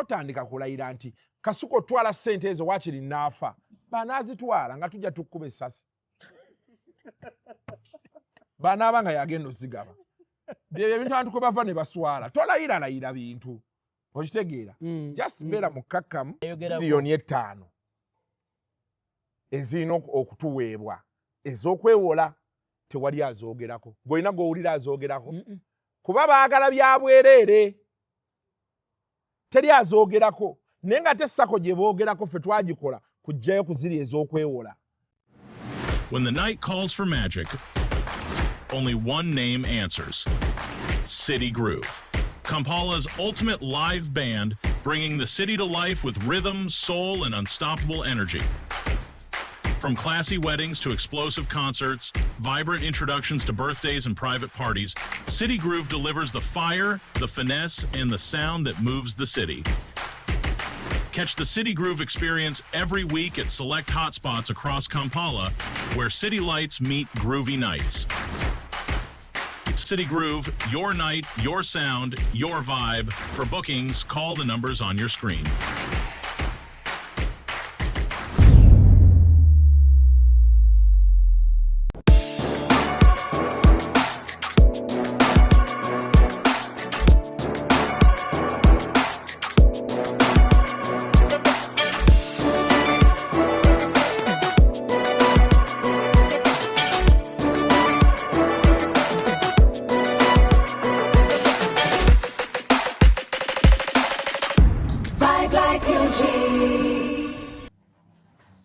otandika kulayira nti Kasuku twala ssente ezo waakiri naafa banaazitwala nga tujja tukkuba essasi banaaba nga yagenda ozigaba byebyo ebintu abantu kwe bava ne baswala tolayiralayira bintu okitegeera just beera mukkakkamu miliyoni 5 ezirina okutuweebwa ez'okwewola tewali azoogerako gwolina gw'owulira azoogerako kuba baagala bya bwereere teri azoogerako naye nga te Sacco gye boogerako ffe twagikola kuggyayo ku ziri ez'okwewola. When the night calls for magic, only one name answers: City Groove. Kampala's ultimate live band, bringing the city to life with rhythm, soul, and unstoppable energy. From classy weddings to explosive concerts, vibrant introductions to birthdays and private parties, City Groove delivers the fire, the finesse, and the sound that moves the city. Catch the City Groove experience every week at select hotspots across Kampala, where city lights meet groovy nights. City Groove, your night, your sound, your vibe. For bookings, call the numbers on your screen.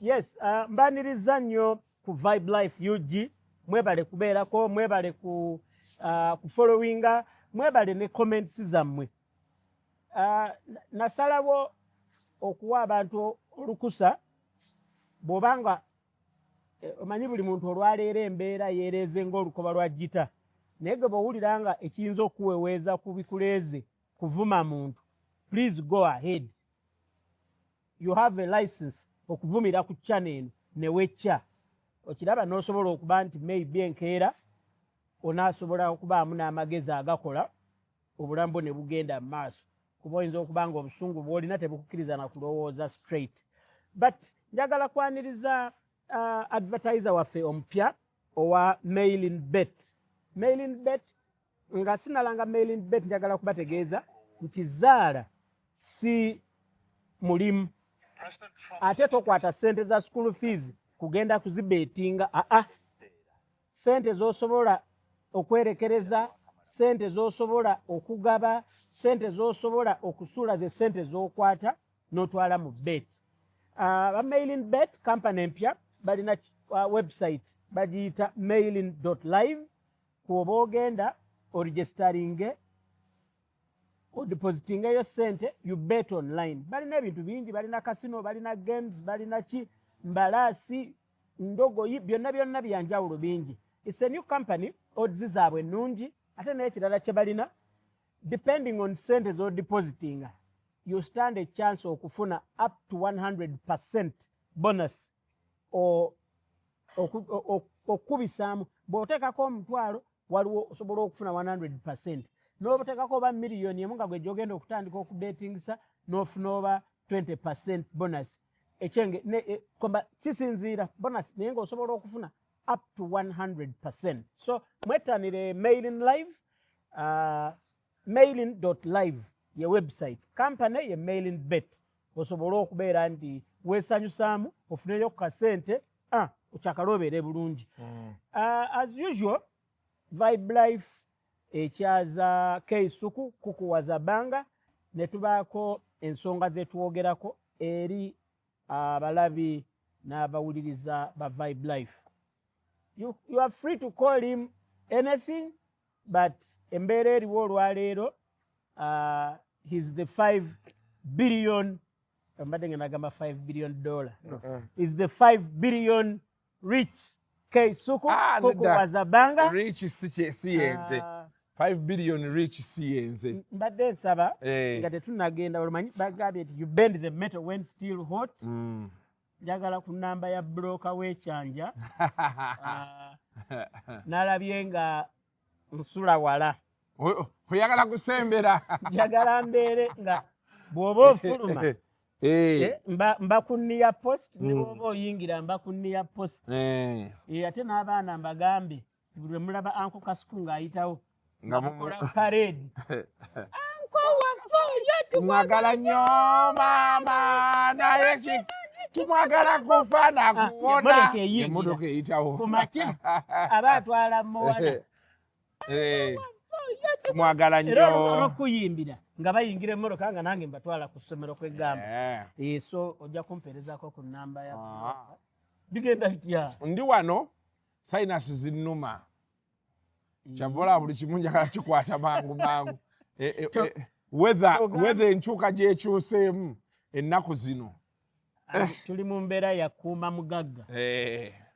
Yes, mbaniriza nnyo ku Vibe Life UG, mwebale kubeerako, mwebale ku followinga, mwebale ne comments zammwe. Nasalawo okuwa abantu olukusa bw'obanga omanyi buli muntu olwaleero embeera yeereeze ng'olukoba lwa gita, naye gwe bw'owulira nga ekiyinza okuweweeza ku bikuleeze kuvuma muntu, please go ahead. You have a license okuvumira ku channel eno ne wecca okiraba n'osobola okuba nti maybe enkeera onaasobola okubaamu n'amagezi agakola obulamu ne bugenda mu maaso kuba oyinza okuba nga obusungu bw'olina tebukukkiriza na kulowooza straight. But njagala kwaniriza advertiser waffe omupya owa Mailing Bet. Mailing Bet nga sinalanga Mailing Bet njagala kubategeeza nti zaala si mulimu ate tokwata sente za school fees kugenda kuzibetinga. Sente z'osobola okwerekereza, sente z'osobola okugaba, sente z'osobola okusuula ze sente z'okwata n'otwala mu bet. Mailing Bet company empya balina website bagiyita mailing.live kuoba ogenda oregisteringe odepositinga yo sente you bet online. Balina ebintu bingi, balina casino, balina games, balina mbalaasi, ndogoyi, byonna byanjawulo bingi. It's a new company, odds zaabwe nnungi, ate n'ekirala kye balina, depending on sente z'odepositinga, you stand a chance okufuna up to 100% bonus okubisaamu. Bw'oteekako omutwalo waliwo osobola okufuna 100%. N'obuteekako oba miliyoni emu nga gwe gy'ogenda okutandika okubetingisa n'ofuna oba 20% bonus. Kisinziira bonus naye ng'osobola okufuna up to 100%. So mwettanire Mailing Live, mailing.live ye website. Company ye Mailing Bet. Osobola okubeera nti weesanyusaamu ofuneyo ku kasente okyakalobeere bulungi. As usual, Vibe Life ekyaza Kasuku kukuwaza banga ne tubaako ensonga ze twogerako eri abalabi n'abawuliriza ba Vibe Life. You are free to call him anything, but embeera eriwo olwaleero he's the $5 billion mbadde ngenda gamba $5 billion. Is the $5 billion rich Kasuku kukuwaza banga. Rich si yenze. 5 billion rich si yenze. Mbadde nsaba nga tetunagenda olumanyi bagambye nti you bend the metal when still hot. Njagala ku namba ya broker w'ekyanja nalabye nga nsula wala. Oyagala kusembera. Njagala mbeere nga bw'oba ofuluma mba ku near post ne bw'oba oyingira mba ku near post ate n'abaana mbagambe buli mulaba Uncle Kasuku ng'ayitawo nga mukola parade tumwagala nnyo maama naye tumwagala kufa nakuwona emmotoka eyitawo kumakya aba atwala muwana tumwagala nnyo era abakuyimbira nga bayingira emmotoka nga nange mbatwala ku ssomero kw'eggamba so ojja kumpeerezako ku nnamba ya bigenda bitya ndi wano sinus zinnuma kyavola buli kimu njagala kikwata mangu weather enkyuka gyekyuseemu ennaku zino tuli mu mbeera yakuuma mugagga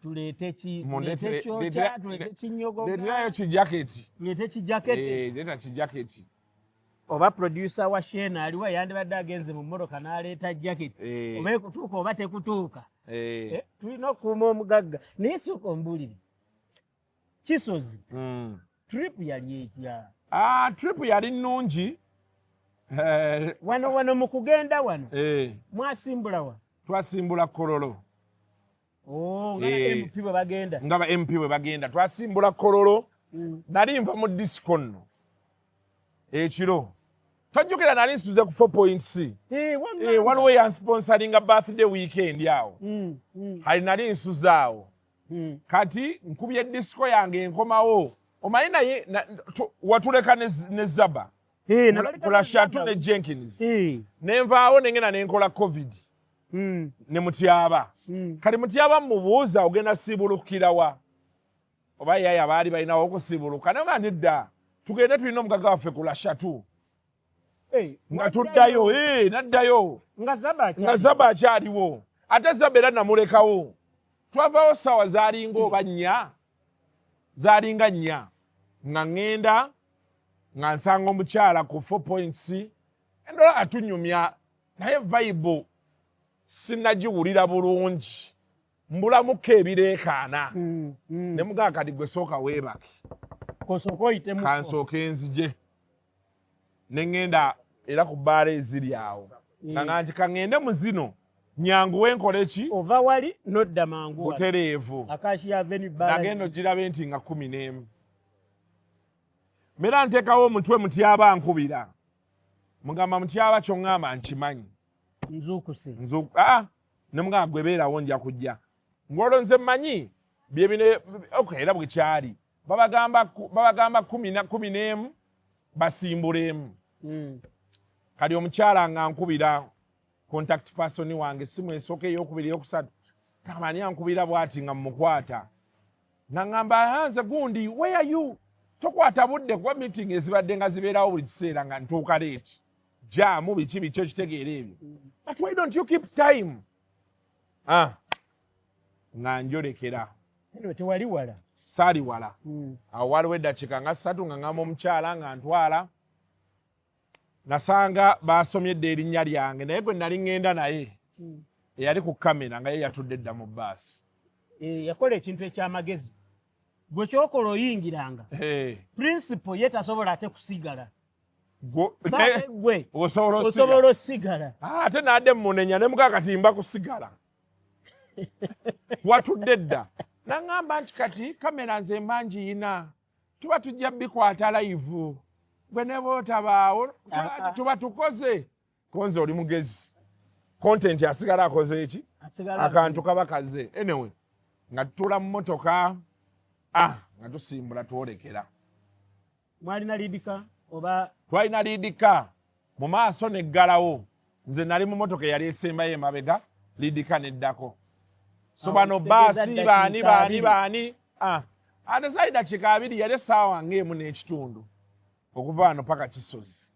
tuleete kyokya tuleete kinyogoga leeterayo kijaketi tuleete kijaketi leeta kijaketi oba producer wa Shena aliwa yandibadde agenze mu mmoroka n'aleeta jaketi oba ekutuuka oba tekutuuka tulina okuuma omugagga naye sooka ombulire Kisozi trip yali etya trip yali nnungi wano mu kugenda wano mwasimbula wa twasimbula Kololo nga ba MP bwe bagenda twasimbula Kololo nali nva mu disco nno ekiro tojjukira nali nsuze ku 4.C waliwo yansponsoringa birthday weekend awo hali nali nsuzaawo kati nkubye disco yange enkomawo omanyi naye watuleka ne Zaba kula Shatu ne Jenkins nenvaawo nengenda nenkola covid ne Mutyaba kali Mutyaba mubuuza ogenda siibulukirawa oba yaya baali balinawo okusiibuluka naye nga nedda tugende tulina omugagga waffe kula Shatu nga tuddayo naddayo nga Zaba akyaliwo ate Zaba era namulekawo twavaawo ssaawa zaalinga oba nnya zaalinga nnya nga ŋŋenda nga nsanga omukyala ku 4.C endola atunyumya naye vibe sinnagiwulira bulungi mbulamuko ebireekaana ne mugaa kati gwe sooka weebake kansooka enzije ne ŋŋenda era ku bbaala eziri awo nga nti kaŋŋende mu zino nyanguwe nkole ki ova wali nodda mangu butereevu nagenda ogirabe nti nga 11 mera nteekawo omutwe Mutyaba nkubira mugamba Mutyaba ky'oŋŋamba nkimanyi nzuukuse ne mugamba gwe beerawo nja kujja ng'olwo nze mmanyi byebino era bwe kyali babagamba 11 basimbulemu kali omukyala nga nkubira contact person wange simu esooka ey'okubiri ey'okusatu kamani ankubira bw'ati nga mmukwata ng'angamba nze gundi where are you tokwata budde kuba meeting ezibadde nga zibeerawo buli kiseera nga ntuuka leeti jaamu biki bikyo kitegeera ebyo but why don't you keep time nga njolekera tewali wala saali wala awo waliwo eddakiika nga 3 nga ŋŋamba omukyala nga ntwala nasanga baasomyedde erinnya lyange naye gwe nali ŋŋenda naye eyali ku kamera nga ye yatudde edda mu bbaasi yakola ekintu eky'amagezi gwe kyokola oyingiranga principle ye tasobola ate kusigala gwe osobola osigala ate naadde munenya ne mukaa kati mba kusigala watudde edda naŋŋamba nti kati kamera nze mangiyina tuba tujja bikwata live gwe ne bootabaawo tuba tukoze konze oli mugezi content asigala akoze eki akantu kaba kaze anyway nga tutula mu motoka nga tusimbula twolekera mwalina liidika oba twalina liidika mu maaso neggalawo nze nali mu motoka eyali esembayo emabega liidika neddako so bano baasi baani ate zaali dakiika 2 yali essaawa ng'emu n'ekitundu okuva wano paka Kisozi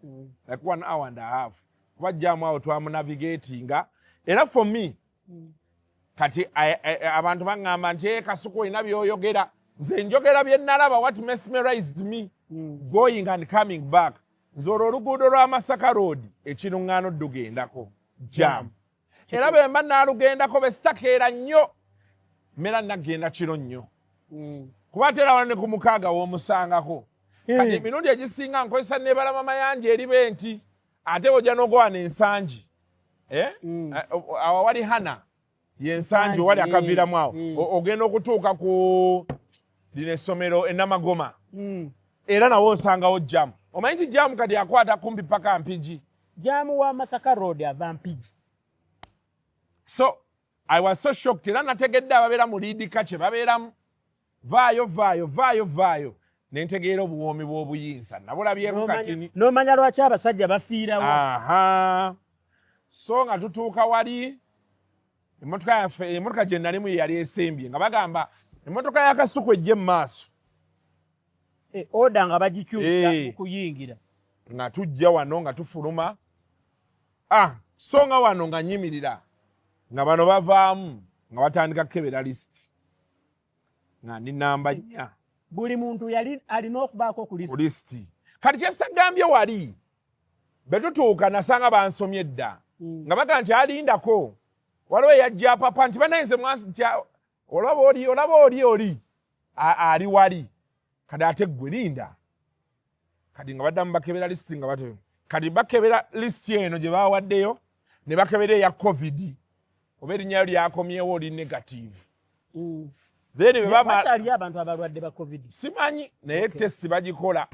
like 1 hour and a half kubajjaamu awo twamunavigatinga era for me kati abantu baŋŋamba nti Kasuku olina by'oyogera nze njogera bye nalaba what mesmerized me going and coming back nze olwo oluguudo lwa Masaka road ekiruŋŋaano ddugendako jam era bwe mba naalugendako be sitakeera nnyo mmera nagenda kiro nnyo kuba tera wano ne ku mukaaga w'omusangako kati emirundi egisinga nkozesa nebala mama yanje eribe nti ate ojja n'ogowana ensangi awali hana yensangi wali akaviiramu awo ogenda okutuuka ku lino essomero enamagoma era nawo osangawo jamu omanyi nti jamu kati akwata kumpi paka Mpigi jamu wa Masaka Road ava Mpigi. So I was so shocked era nategedde ababeera mu liidika kye babeeramu vaayo nentegeera obuwoomi bw'obuyinza nabulabyeko katini n'omanya lwaki abasajja bafiirawo. So nga tutuuka wali emmotoka gye nalimu yali esembye nga bagamba emmotoka ya Kasuku ejje mu maaso oda nga bagikyusa okuyingira nga tujja wano nga tufuluma so nga wano nga nyimirira nga bano bavaamu nga batandika kukebera lisiti nga ndi namba 4 buli muntu yali alina okubaako ku lisiti kati kyesitagambye wali betutuuka nasanga bansomye dda nga baga nti alindako waliwo yajja papa nti banayenze mwansi nti olaba oli ali wali kati ate ggwe linda kati nga baddamu bakebera lisiti nga bate kati bakebera lisiti eno gye bawaddeyo ne bakebera eya covid oba erinnya lyakomyewo oli negative then bakyali abantu abalwadde ba covid simanyi naye test bagikola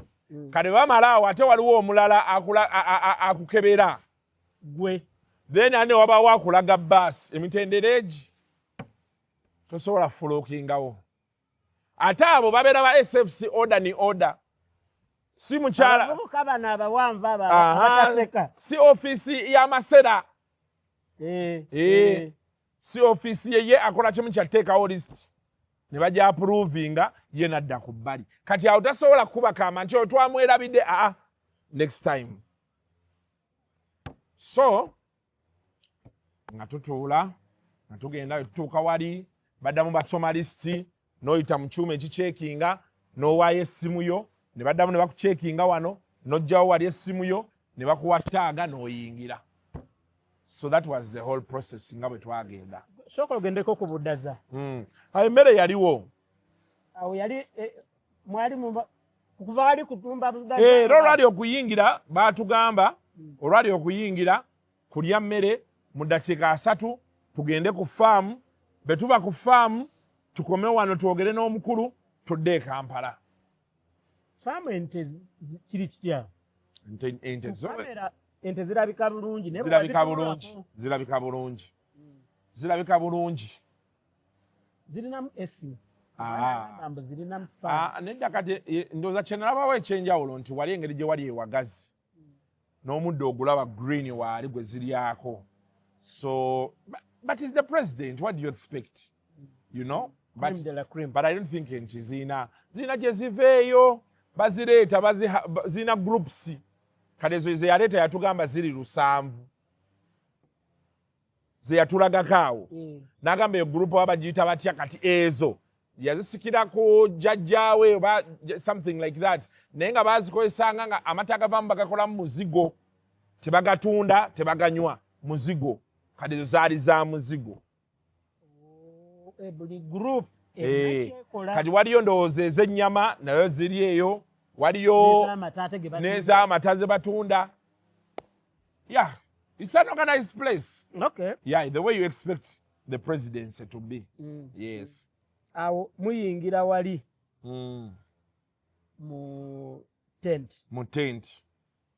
kati bamala awo ate waliwo omulala akukebera gwe then ane wabawo akulaga baasi emitendera egi tosobola fulookingawo ate abo babeera ba SFC order ni order si mukyala abavubuka bano abawanvu abataseka si ofisi y'amasera si ofisi ye akola kimu kyateekawo list ne bajja approvinga ye nadda ku bbali kati awo tasobola kubakamba nti otwamwerabidde next time. So nga tutuula nga tugenda tutuuka wali baddamu basoma lisiti n'oyita mu kyuma ekikyekinga n'owaayo essimu yo ne baddamu ne bakukyekinga wano n'ojjawo wali essimu yo ne bakuwa taaga n'oyingira. So that was the whole process nga bwe twagenda. Sooka ogendeko ku buddaza. Emmere yaliwo. Awo yali mwali kuva wali kutumba buddaza. Olwali okuyingira baatugamba olwali okuyingira kulya mmere mu ddakiika 3 tugende ku faamu bwe tuba ku faamu tukome wano twogere n'omukulu tudde e Kampala. Faamu ente kiri kitya? Ente zirabika bulungi. Zirabika bulungi. Zirinamu essimu. Zirinamu nedda kati ndowooza kye nalabawo ekyenjawulo nti wali engeri gye wali ewagazi n'omuddo ogulaba green waali gwe ziryako. So but is the president, what do you expect? You know? But I don't think nti zina gye ziveeyo bazireeta zina groups kati ezo ze yaleeta yatugamba ziri 7 ze yatulagako awo n'agamba eyo gurupu abagiyita batya kati ezo yazisikirako jjajjaawe oba something like that naye nga bazikozesanga nga amata agavamu bagakolamu muzigo tebagatunda tebaganywa muzigo kati ezo zaali za muzigo. Buli group kati waliyo ndowooza ez'ennyama nayo ziri eyo waliyo n'ez'amata ze batunda. Yeah, it's an organized place. Okay. Yeah, the way you expect the presidency to be. Yes. Awo muyingira wali mu tent.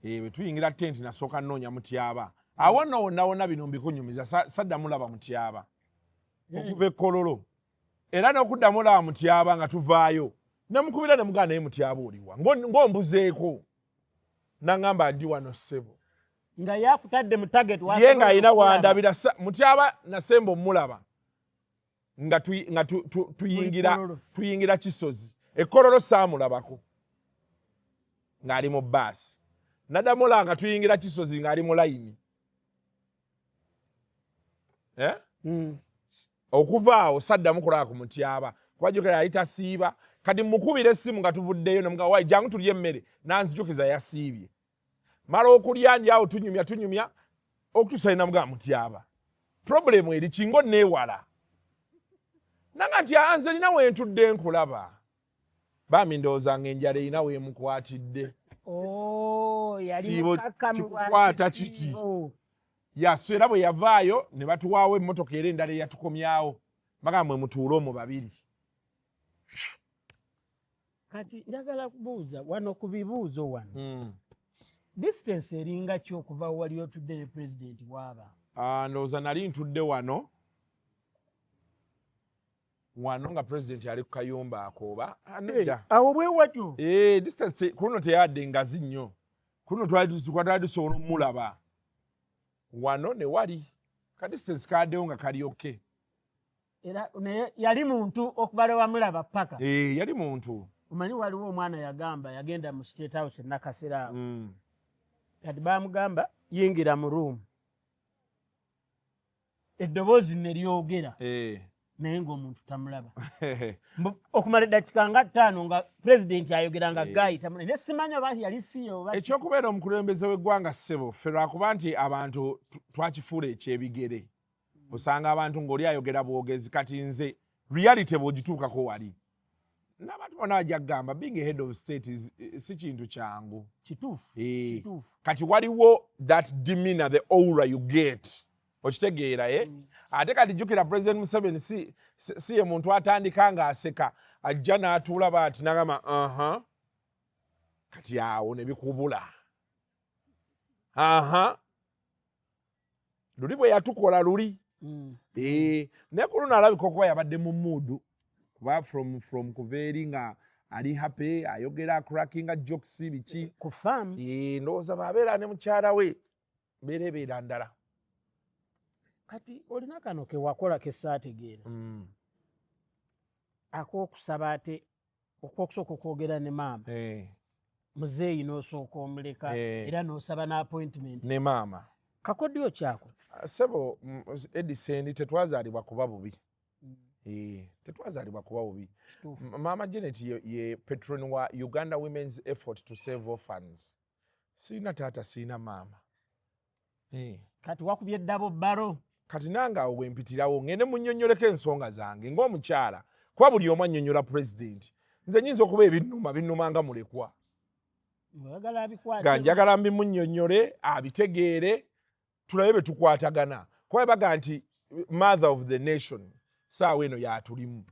Bwe tuyingira tent nasooka nnoonya mutyaba. Awo nno wonna bino mbikunyumiza saddamu laba mutyaba. Okuva Kololo. Era n'okuddamu laba mutyaba nga tuvaayo. Namukubira ne mugana naye mutyaba oliwa. Ng'ombuzeeko. N'aŋŋamba ndi wano ssebo. Nga yakutadde mu target wa ye nga alina wandabira mutyaba nasemba omulaba. Nga tuyingira Kisozi. Ekololo saamulabako. Ng'ali mu baasi. Naddamu nga tuyingira Kisozi ng'ali mu layini. Okuva awo saddamu kulaba ku mutyaba. Kubajjukira yayita siiba. Kati mukubira essimu nga tuvuddeyo nomuga wayi jangu tulye emmere nanzijukiza yasiibye. Mala okulya ndi awo tunyumya okutuusa namuga mutyaba. Problemu eri kingo neewala. Nanga nti nze nina wentudde nkulaba. Bami ndowooza ng'enjala erina weemukwatidde. yali mukakamu kikukwata kiki yaso era bwe yavaayo ne batuwaawo emmotoka era endala eyatukomyawo bagamba mutuule mu babiri. Kati njagala kubuuza wano ku bibuuzo wano distance eringa ki okuva wali otudde ne president bw'aba? Ndowooza nali ntudde wano nga president yali ku kayumba ako oba awo bwe watyo distance kuno teyadde ngazi nnyo, kuno twali dusobola omulaba wano ne wali ka distance kaddewo nga kali oke. Era yali muntu okubala wamulaba paka yali muntu. Omanyi waliwo omwana yagamba yagenda mu State House nakasera kati bamugamba yingira mu room eddoboozi ne lyogera naye ng'omuntu tamulaba okumala eddakiika nga 5 nga president ayogera nga gayita naye simanyi oba yali fiyo ekyokubeera omukulembeze w'eggwanga ssebo ffe lwakuba nti abantu twakifuula ekyebigere osanga abantu ng'oli ayogera bwogezi kati nze reality bw'ogituukako wali n'abantu bonna bajja kugamba being a head of state si kintu kyangu kituufu kati waliwo that demeanor the aura you get okitegeera ate kati jjukira president Museveni si ye muntu atandika ng'aseka ajja n'atuula baati n'agamba kati awo ne bikubula luli bwe yatukola luli naye ku luno alabika okuba yabadde mu muudu kuba from kuva eri nga ali happy ayogera crackinga jokes biki ku farm ndowooza baabeera ne mukyala we beerebeera ndala. Kati olina kano ke wakola ke saategeera ak'okusaba ate okw'okusooka okwogera ne maama muzeeyi n'osooka omuleka era n'osaba n'appointment ne maama kakodyo kyako sebo Eddy Sendi tetwazaalibwa kuba bubi tetwazaalibwa kuba bubi. Maama Janet ye patron wa Uganda Women's Effort to Save Orphans. Sirina taata sirina maama. Kati wakubye eddabo bbalo kati nange awo bwe mpitirawo ngende munnyonnyoleko ensonga zange ng'omukyala kuba buli omu annyonnyola president nze nnyinza okuba binnuma nga mulekwa nga njagala mbimunnyonnyole abitegeere tulabe bwe tukwatagana kuba baga nti mother of the nation saawa eno yatulimu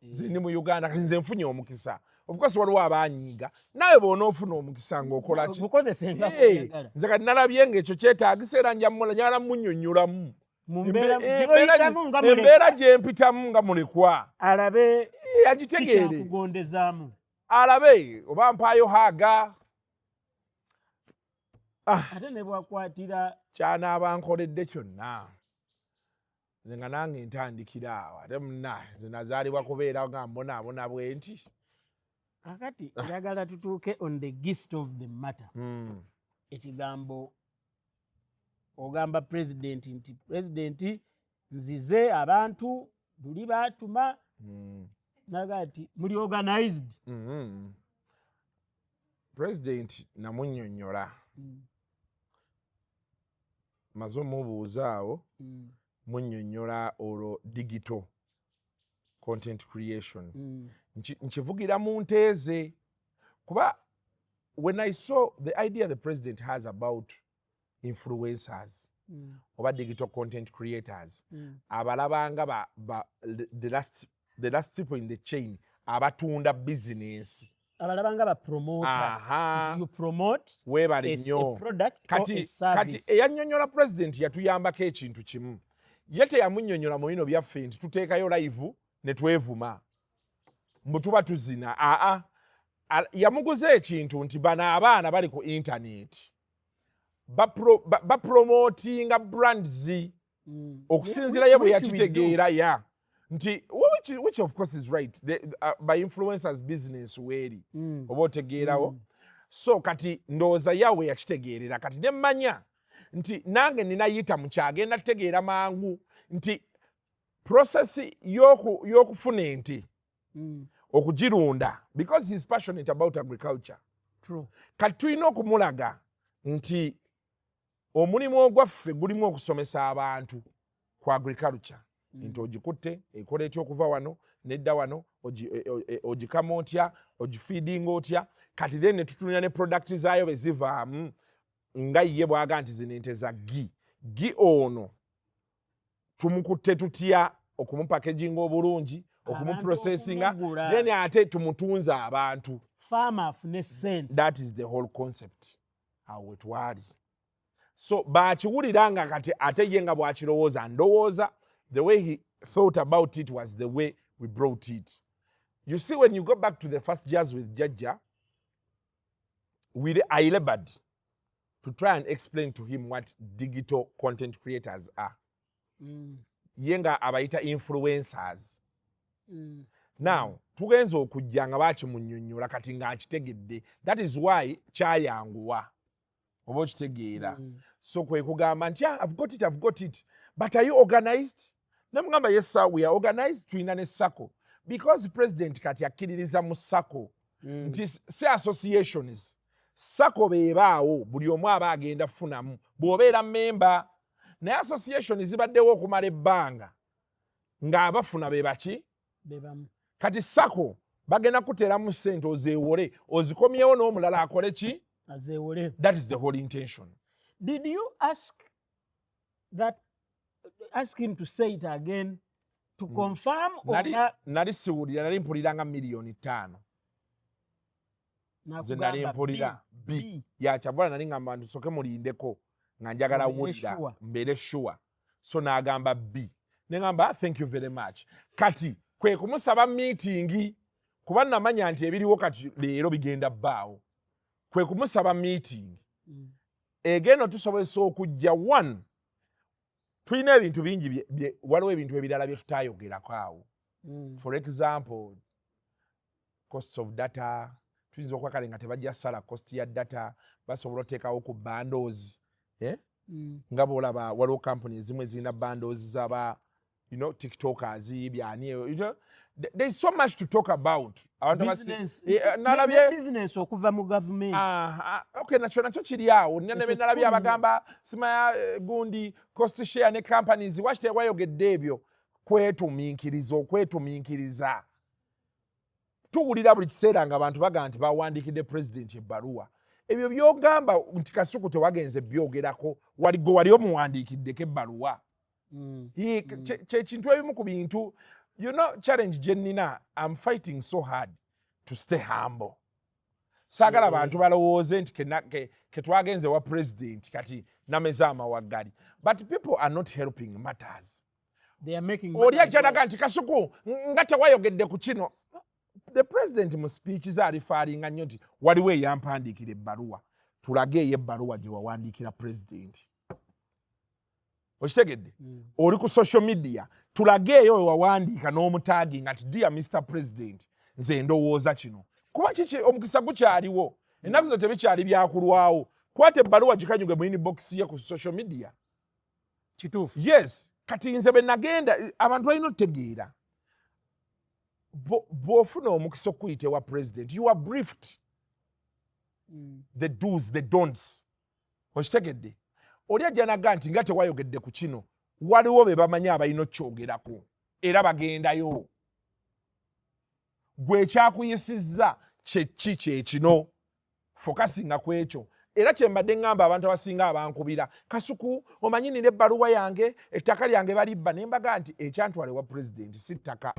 nze ndi mu Uganda kati nze nfunye omukisa of course waliwo abanyiiga nawe bw'onoofuna omukisa ng'okola ki nze kati nalabye ng'ekyo kyetaagisa era njagala munnyonnyolamu embeera gye mpitamu nga mulekwa alabe agitegeere alabe oba mpaayo haaga ate ne bwakwatira kyanaaba nkoledde kyonna nze nga nange ntandikira awo ate munna nze nazaalibwa kubeera nga mbonaabona bwe nti akati njagala tutuuke on the gist of the matter. Ekigambo ogamba president nti president nzize abantu luli baatuma naga ti muli organized. President namunnyonnyola maze omubuuza awo munnyonnyola olwo digital content creation nkivugira mu nteeze kuba when I saw the idea the president has about influencers oba digital content creators abalabanga the last people in the chain abatunda business abalabanga ba promoter you promote webale nnyo kati eyannyonnyola president yatuyambako ekintu kimu ye teyamunnyonnyola mu bino byaffe nti tuteekayo live ne twevuma mbu tuba tuzina yamuguza ekintu nti bano abaana bali ku internet bapromotinga brands okusinziira ye bwe yakitegeera nti which of course is right by influencers business weeri oba otegeerawo so kati ndowooza yawe yakitegeerera kati ne mmanya nti nange ninayita mu kyagenda tutegeera mangu nti prosesi y'okufuna ente okugirunda because he's passionate about agriculture. True. Kati tulina okumulaga nti omulimu ogwaffe gulimu okusomesa abantu ku agriculture nti ogikutte ekola etya okuva wano nedda wano ogikama otya ogifeedinga otya kati then ne tutunira ne product zaayo bwe zivaamu nga ye bwaga nti zino ente za gi ono tumukutte tutya okumupackaging obulungi okumuprocessinga then ate tumutunze abantu farmer afune sente. That is the whole concept how it wali. So bakiwulira nga kati ate ye nga bwakirowooza ndowooza the way he thought about it was the way we brought it. You see, when you go back to the first jazz with Jajja, I labored to try and explain to him what digital content creators are. Yenga abayita influencers. Now, tugenza okujja nga bakimunnyonnyola kati ng'akitegedde. That is why kyayanguwa. Oba okitegeera. So kwe kugamba nti I've got it. But are you organized? Namugamba yes sir, we are organized. Tulina ne Sacco. Because president kati akkiririza mu Sacco. Nti si associations. Sacco beebaawo buli omu aba agenda kufunamu bw'obeera memba. Naye association zibaddewo okumala ebbanga ng'abafuna be baki kati Sacco bagenda kuteeramu ssente ozeewole ozikomyewo n'omulala akole ki azeewole. That is the whole intention. Did you ask him to say it again to confirm nali siwulira nali mpulira nga $5,000,000 ze nali mpulira B yakyavula nali ngamba ntusoke mulindeko nga njagala wulira mbeere sure. So n'agamba B neŋŋamba thank you very much. Kati kwe kumusaba meeting kuba namanya nti ebiriwo kati leero bigenda bbaawo. Kwe kumusaba meeting egeno tusobozesa okujja one tulina ebintu bingi waliwo ebintu ebirala bye tutaayogerako awo. For example, costs of data tuyinza okuba kale nga tebajja sala cost ya data basobola oteekawo ku bundles. Nga bw'olaba waliwo company ezimu ezirina bundles zaba tiktokers byani there is so much to talk about. Business okuva mu government. Okay, nakyo kiri awo. Nalabye abagamba simaya gundi cost share ne companies wakiteewayogedde ebyo okwetumiikiriza. Tuwulira buli kiseera nga abantu bagamba nti bawandiikidde president ebbaluwa. Ebyo byogamba nti Kasuku tewagenze byogerako wali omuwandiikiddeko ebbaluwa. Kintu ebimu ku bintu challenge gye nnina, I'm fighting so hard to stay humble. Saagala abantu balowooze nti ke twagenze wa president kati nameza amawaggali. But people are not helping matters. They are making oli ajjanaga nti Kasuku nga tewayogedde ku kino. The president mu speech ze alifaalinga nnyo nti waliwo eyampandiikira ebbaluwa tulage eyo ebbaluwa gye wawandiikira president. Okitegedde? Oli ku social media tulage eyo wewawandiika n'omutaaginga nti dear Mr. President nze ndowooza kino. Kuba kiki omukisa gukyaliwo ennaku zo tebikyali byakulwawo. Kwata ebbaluwa gikanyuge mu inbox ye ku social media. Kituufu. Yes, kati nze bwe nagenda abantu balina otegeera bw'ofuna omukisa okuyita ewa president you are briefed the do's the don'ts. Okitegedde? Oli ajjanaga nti nga tewayogedde ku kino waliwo be bamanyi abalina okyogerako era bagendayo. Gwe ekyakuyisizza kyeki kyekino fokasinga ku ekyo. Era kyembadde ngamba abantu abasinga abankubira Kasuku omanyi nina ebbaluwa yange ettaka lyange balibba ne mbaga nti ekyantwala ewa president si ttaka.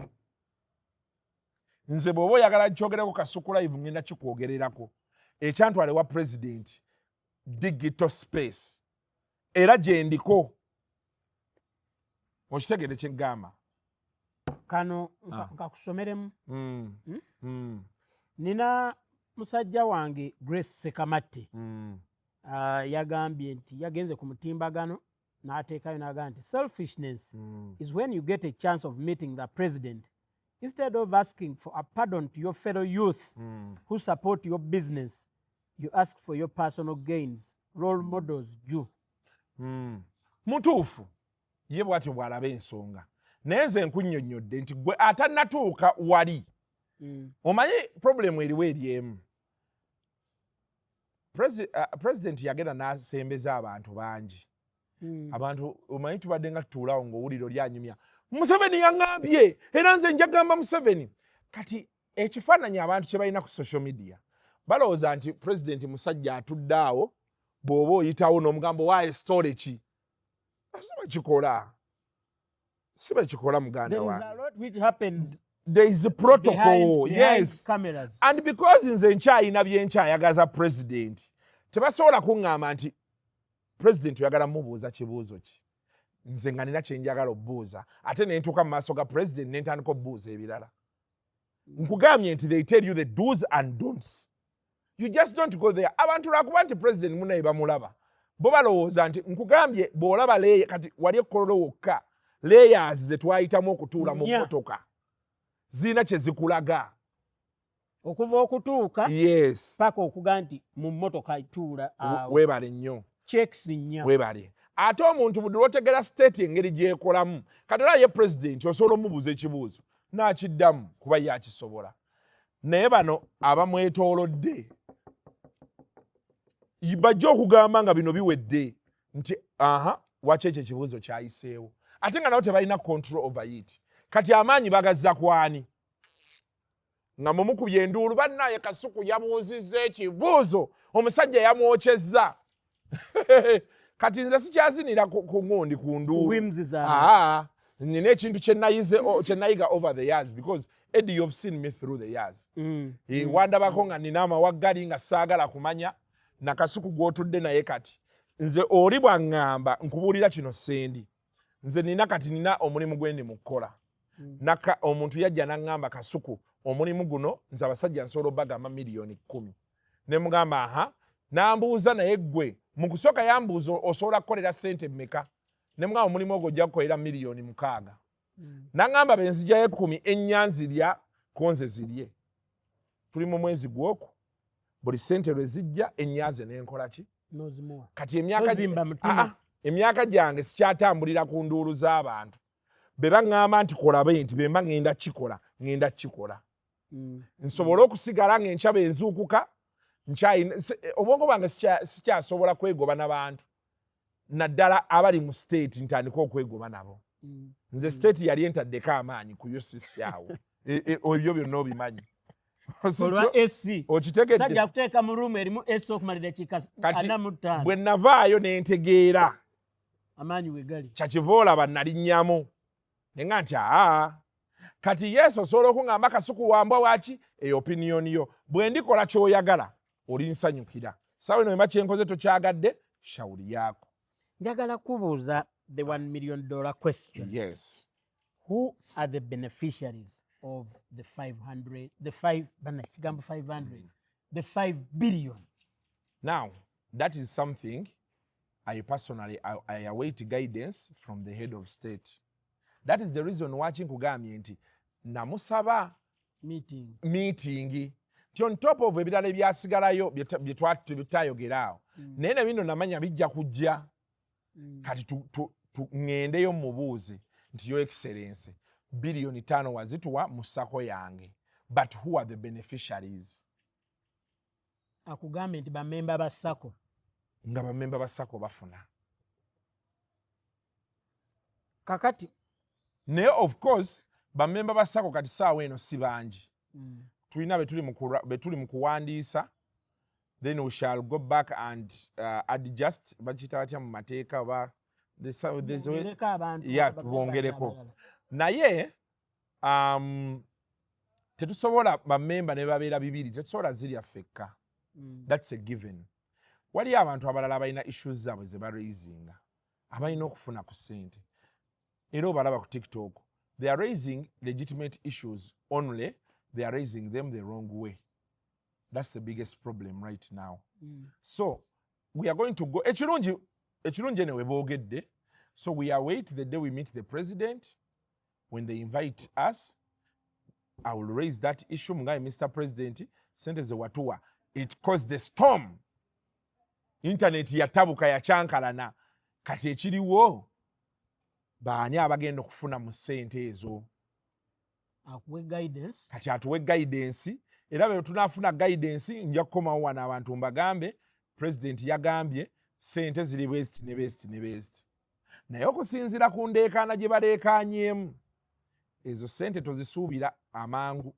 Nze bw'oba oyagala kyogerako Kasuku live ngenda kikwogererako. Ekyantwala ewa president digital space era gye ndiko. Okitegedde kye ggamba? Kano nkakusomeremu. Nina musajja wange Grace Sekamatte yagambye nti yagenze ku mutimbagano n'ateekayo n'agamba nti selfishness is when you get a chance of meeting the president instead of asking for a pardon to your fellow youth who support your business you ask for your personal gains. Role models do. Mutuufu ye bw'atyo bw'alaba ensonga. Naye nze nkunnyonnyodde nti gwe atannatuuka wali omanyi problemu eriwo eryemu. President yagenda n'asembeza abantu bangi. Abantu omanyi tubadde nga tutuulawo ng'owulira oli anyumya Museveni yaŋŋambye era nze njagamba Museveni. Kati ekifaananyi abantu kye balina ku social media balowooza nti president musajja atudde awo bw'oba oyitawo n'omugambo waayo story ki si bakikola muganda wange. There is a protocol, yes. Cameras. And because nze nkyayina bye nkyayagaza president, tebasobola kuŋŋamba nti president oyagala mubuuza kibuuzo ki. Nze nga nina kye njagala obbuuza ate ne ntuuka mu maaso ga president ne ntandika obbuuza ebirala. Nkugambye nti they tell you the do's and don'ts. You just don't go there. Abantu lwakuba nti president munaye bamulaba. Bo balowooza nti nkugambye bw'olaba kati wali ekkololo wokka layers ze twayitamu okutuula mu mmotoka. Zina kye zikulaga. Okuva okutuuka. Yes. Paka okuga nti mu mmotoka ituula awo. Weebale nnyo. Checks nnyo. Weebale. Ate omuntu buli lw'otegera state engeri gy'ekolamu kati era ye president osobola omubuuza ekibuuzo n'akiddamu kuba ye akisobola. Naye bano abamwetoolodde bajja okugamba nga bino biwedde nti waki ekyo ekibuuzo kyayiseewo ate nga nabo tebalina control over it. Kati amaanyi bagazza kwani nga mumukubye enduulu bannaye Kasuku yabuuzizza ekibuuzo omusajja yamwokyezza. Kati nze sikyazinira ku ngundi ku nduulu. Nina ekintu kye nayiga over the years because Eddy, you've seen me through the years. Wandabako nga nina amawaggali nga saagala kumanya na Kasuku gw'otudde naye kati nze oli bw'aŋŋamba nkubuulira kino Sendi. Nze nina kati nina omulimu gwe ndi mu kukola. Omuntu yajja n'aŋŋamba Kasuku omulimu guno nze abasajja nsobola obagamba miliyoni 10. Ne mugamba n'ambuuza naye ggwe mu kusooka yambuuza osobola kukolera ssente mmeka. Ne mugamba omulimu ogwo ojja kukolera miliyoni 6. N'aŋŋamba benzijjayo 10 ennyanzirya konze zirye. Tuli mu mwezi gwoku buli ssente lwe zijja ennyaze n'enkola ki? Nozimuwa. Kati emyaka gyange sikyatambulira ku nduulu z'abantu. Be baŋŋamba nti kolabe nti be mba ŋŋenda kikola. Nsobola okusigala ng'enkyaba enzuukuka obwongo bwange sikyasobola kwegoba n'abantu. Naddala abali mu state ntandika okwegoba nabo. Nze state yali entaddeko amaanyi ku UCC awo. Ebyo byonna obimanyi. Olwa SC. Okitegedde. Sajja kuteeka mu room erimu SC okumalira dakika 45. Bwe navaayo ne ntegeera. Amaanyi we gali. Kyakivoola bannalinnyamu. Nenga nti kati Yesu osobola okuŋŋamba Kasuku wambwa waki opinion yo. Bwe ndikola ky'oyagala olinsanyukira. Sawa eno emba kyenkoze tokyagadde shauri yako. Njagala kubuuza the $1 million question. Yes. Who are the beneficiaries of the 500, the 5 billion? Now, that is something I personally I await guidance from the head of state. That is the reason watching kugambye nti namusaba meeting on top of ebirala ebyasigalayo bye tutayogeraawo. Naye na bino namanya bijja kujja. Kati ŋŋendeyo mubuuze nti your excellency billioni 5 wazituwa mu Sacco yange, but who are the beneficiaries? Akugambe nti bamemba ba Sacco. Nga bamemba ba Sacco bafuna. Kakati naye of course bamemba ba Sacco kati saawa eno si bangi. Tulina betuli mu kuwandiisa. Then we shall go back and adjust bakita batya mu mateeka oba bongereko. Naye tetusobola bamemba ne babeera 2 tetusobola zirya ffekka. That's a given. Wali abantu abalala abalina issues zaabwe ze baraisinga abalina okufuna ku ssente. Era obalaba ku TikTok. They are raising legitimate issues, only they are raising them the wrong way. That's the biggest problem right now. So we are going to go ekirungi ene weboogedde. So we await the day we meet the president. When they invite us, I will raise that issue. Mungaye Mr. President, sente ze watuwa. It caused the storm. Internet yatabuka yakyankalana. Kati ekiriwo baani abagenda okufuna mu ssente ezo. Akuwe guidance. Kati atuwe guidance. Era bwe tunafuna guidance nja kukomawo wano abantu mbagambe president yagambye ssente ziri best ne best ne best. Naye okusinziira ku ndeekaana gye baleekaanyeemu ezo ssente tozisuubira amangu.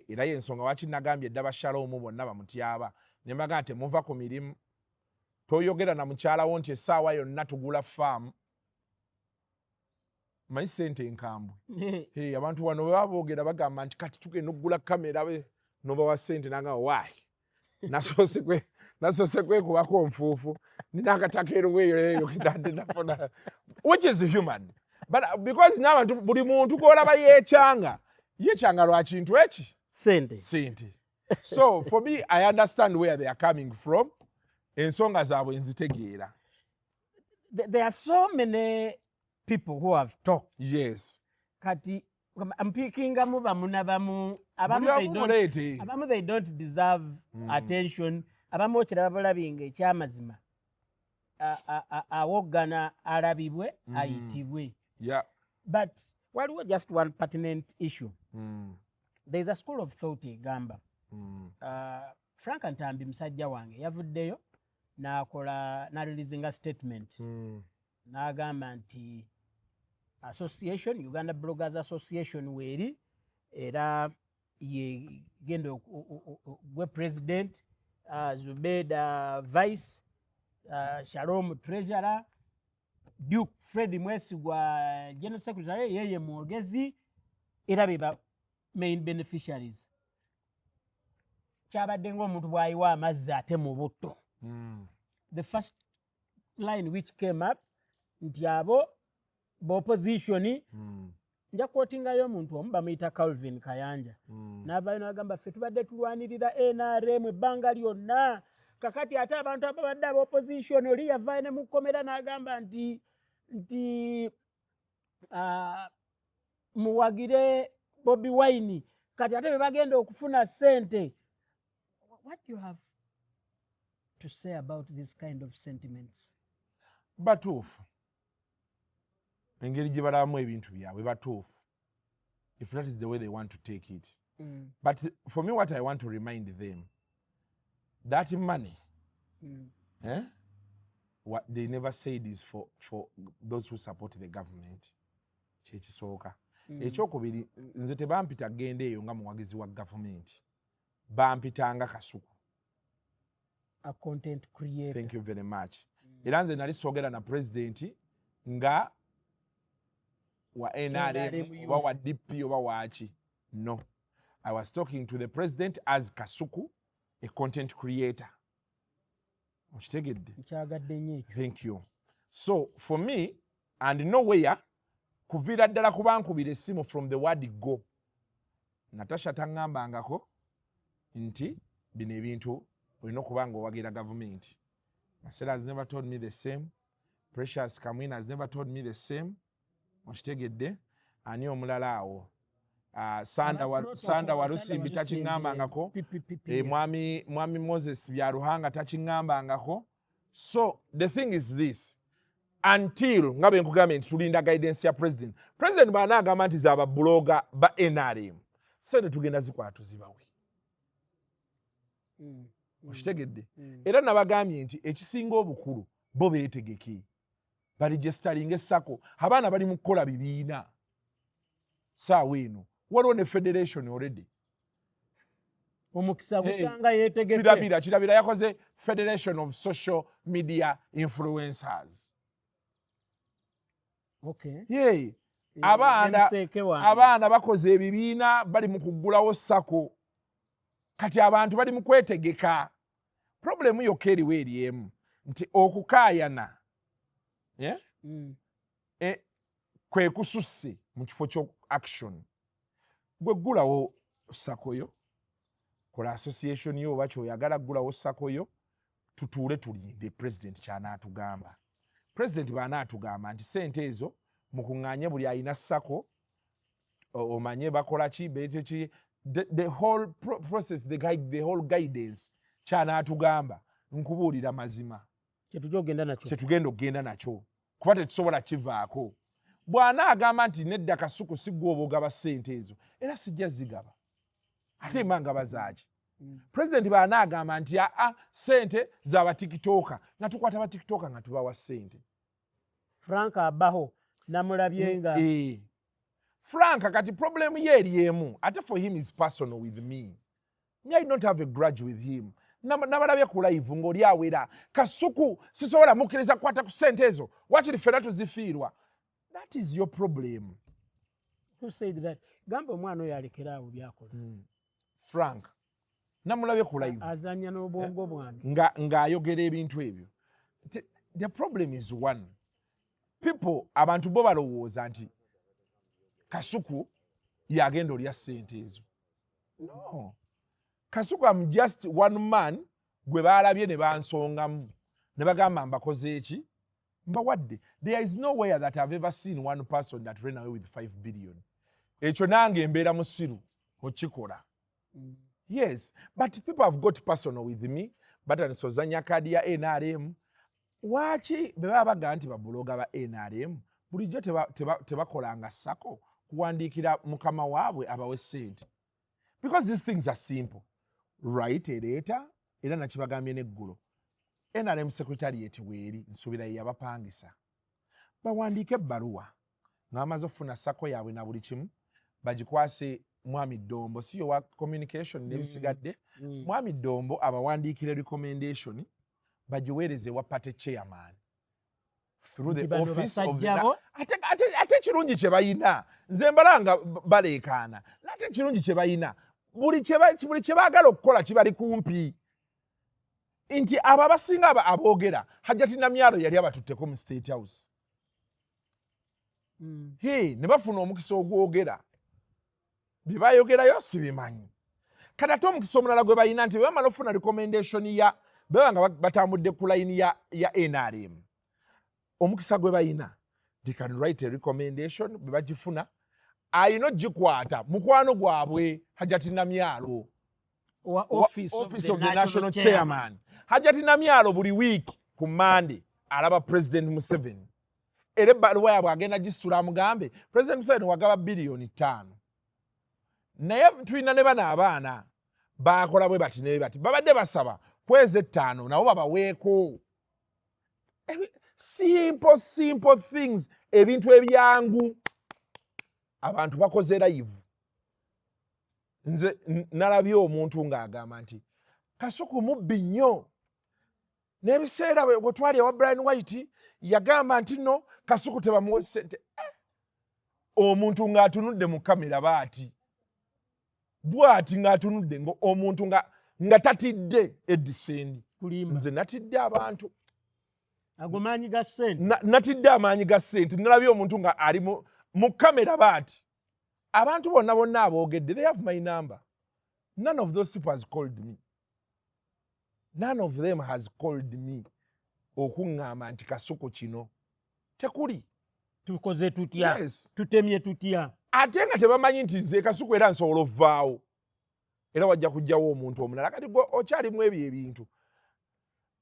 Era y'ensonga waki nagambye edda ba Shalom bonna bamutyaba ne mbagamba nti muva ku mirimu toyogera na mukyala wo nti essaawa yonna tugula farm manyi Sente enkambwe abantu wano bwe baboogera bagamba nti kati tugenda okugula kamera nobawa Sente nanga why nasose kwekubako nfuufu nina akataka eruweeyo kidadde nafuna which is human but because n'abantu buli muntu gw'olaba yeekyanga lwa kintu eki Sente. So for me I understand where they are coming from ensonga zaabwe nzitegeera. There are so many people who have talked. Yes. Kati I'm picking abamu they don't deserve attention. Abamu okiraba balabinga ekyamazima awoggana alabibwe ayitibwe. Yeah. But waliwo just one pertinent issue. There's a school of thought egamba. Frank Ntambi musajja wange yavuddeyo n'areleasinga statement. N'agamba nti association Uganda Bloggers Association weeri era ye genda gwe president Zubeda vice Shalom treasurer Duke Fred Mwesigwa general secretary yeye mwogezi era beba main beneficiaries. Kyabadde ng'omuntu bw'ayiwa amazzi ate mu butto. The first line which came up nti abo b'opposition nja kwotingayo omuntu omu bamuyita Calvin Kayanja n'avaayo n'agamba ffe tubadde tulwanirira NRM ebbanga lyonna kakati ate abantu ababadde ab'opposition oli yavaayo ne mukomera n'agamba nti muwagire Bobi Wine kati ate be bagenda okufuna ssente. What do you have to say about this kind of sentiments? Batuufu. Engeri gye balabamu ebintu byabwe batuufu. If that is the way they want to take it. But for me what I want to remind them, that money, what they never said is for those who support the government. Kyekisooka. Ekyokubiri nze tebampita genda eyo nga muwagizi wa government. Bampitanga Kasuku. A content creator. Thank you very much. Era nze nali soogera na president nga wa NRM oba wa DP oba waaki. No. I was talking to the president as Kasuku, a content creator. Okitegedde? Nkyagadde nnyo. Thank you. So for me, and nowhere, kuviira ddala kuba nkubira essimu from the word go. Natasha taŋŋambangako nti bino ebintu olina okuba ng'owagira gavumenti. Masera has never told me the same. Precious Kamwina has never told me the same. Okitegedde? Ani omulala awo? Sanda Warusimbi takiŋŋambangako. Mwami Moses Byaruhanga takiŋŋambangako. So the thing is this. Until nga bwe nkugambye nti tulinda guidance ya president. President bw'anaagamba nti zaba bloga ba NRM. Sente tugenda zikwatuzibawe. Okitegedde? Era nabagambye nti ekisinga obukulu bo beetegeke. Baregisteringa Sacco. Abaana bali mu kukola bibiina. Saawa eno. Waliwo ne federation already. Omukisa gusanga yeetegese. Kirabira yakoze Federation of Social Media Influencers. Okay. Yee. Abaana bakoze ebibiina bali mu kuggulawo Sacco. Kati abantu bali mu kwetegeka. Problemu yokka eriwo eri emu nti okukaayana kwe kususse mu kifo kyo action. Gwe ggulawo Sacco yo, kola association yo oba kyoyagala ggulawo Sacco yo, tutuule tulinde president ky'anaatugamba. President bw'anaatugamba nti sente ezo mukuŋŋaanye buli alina Sacco omanye bakola ki the whole process, the whole guidance ky'anaatugamba nkubuulira mazima kyetugenda okgenda nakyo kuba tetusobola kivaako. Bw'anaagamba nti nedda Kasuku siggwa obogaba ssente ezo era sijja zigaba ate mba ngaba zaaki. President bw'anaagamba nti ssente z'aba tikitoka nga tukwata ba tikitoka nga tubawa ssente. Frank abaho namulabye nga Frank kati problem ye eri emu ate for him is personal with me. I don't have a grudge with him. nabalabye ku live ng'oli awera Kasuku sisobola mukkiriza kukwata ku ssente ezo wakiri ffenna tuzifiirwa. That is your problem. Who said that? Gamba omwana oyo alekera awo byakola. Frank namulabye ku live azanya n'obwongo bwange ng'ayogera ebintu ebyo. The problem is one. People abantu bo balowooza nti Kasuku yagenda olya ssente ezo. No. Kasuku am just one man gwe baalabye ne bansongamu ne bagamba mbakoze eki mbawadde. There is nowhere that I've ever seen one person that ran away with 5 billion. Ekyo nange mbeera musiru okikola. Yes, but people have got personal with me. Batansozanya kadi ya NRM. Wachi beba baga nti babuloga ba NRM bulijjo tebakolanga Sacco kuwandiikira mukama waabwe abawe ssente. Because these things are simple. Right ereeta era nakibagambye n'eggulo. NRM secretariat weeri nsuubira ye yabapangisa. Bawandiike ebbaluwa ng'amaze okufuna Sacco yaabwe na buli kimu bagikwase Mwami Dombo si wa communication n'ebisigadde. Mwami Dombo abawandiikire recommendation bagiweereze wa party chairman through the office of the ate kirungi kye bayina nze mbalanga baleekaana ate kirungi kye bayina buli kye baagala okukola kibali kumpi nti abo abasinga aboogera Hajjati Namyalo yali abatutteko mu State House ne bafuna omukisa ogwogera bye bayogerayo sibimanyi kati ate omukisa omulala gwe bayina nti bamala ofuna recommendation ya banga batambudde ku line ya NRM. Omukisa gwe bayina they can write a recommendation bwe bagifuna ayina gikwata mukwano gwabwe Hajjati Namyalo office of the national chairman. Hajjati Namyalo buli week ku Monday alaba President Museveni era ebbaluwa yaabwe agenda gisitula amugambe President Museveni wagaba biliyoni 5 naye tulina ne bana abaana bakola bwe bati ne bati babadde basaba kwezi 5 nabo babaweeko. Simple things ebintu ebyangu abantu bakoze live. Nze nalabye omuntu ng'agamba nti Kasuku mubbi nnyo n'ebiseera bwe twali ewa Brian White yagamba nti no Kasuku tebamuwa ssente. Omuntu ng'atunudde mu kamera bw'ati ng'atunudde omuntu nga tatidde Eddy Sendi. Nze natidde abantu agomanyi ga ssente natidde amaanyi ga ssente nalabye omuntu nga ali mu kamera baati abantu bonna aboogedde they have my number. None of those people has called me. None of them has called me okuŋŋamba nti Kasuku kino tekuli tukoze tutya. Yes. Tutemye tutya ate nga tebamanyi nti nze Kasuku era nsobola ovaawo era wajja kujjawo omuntu omulala kati gwe okyalimu ebyo ebintu.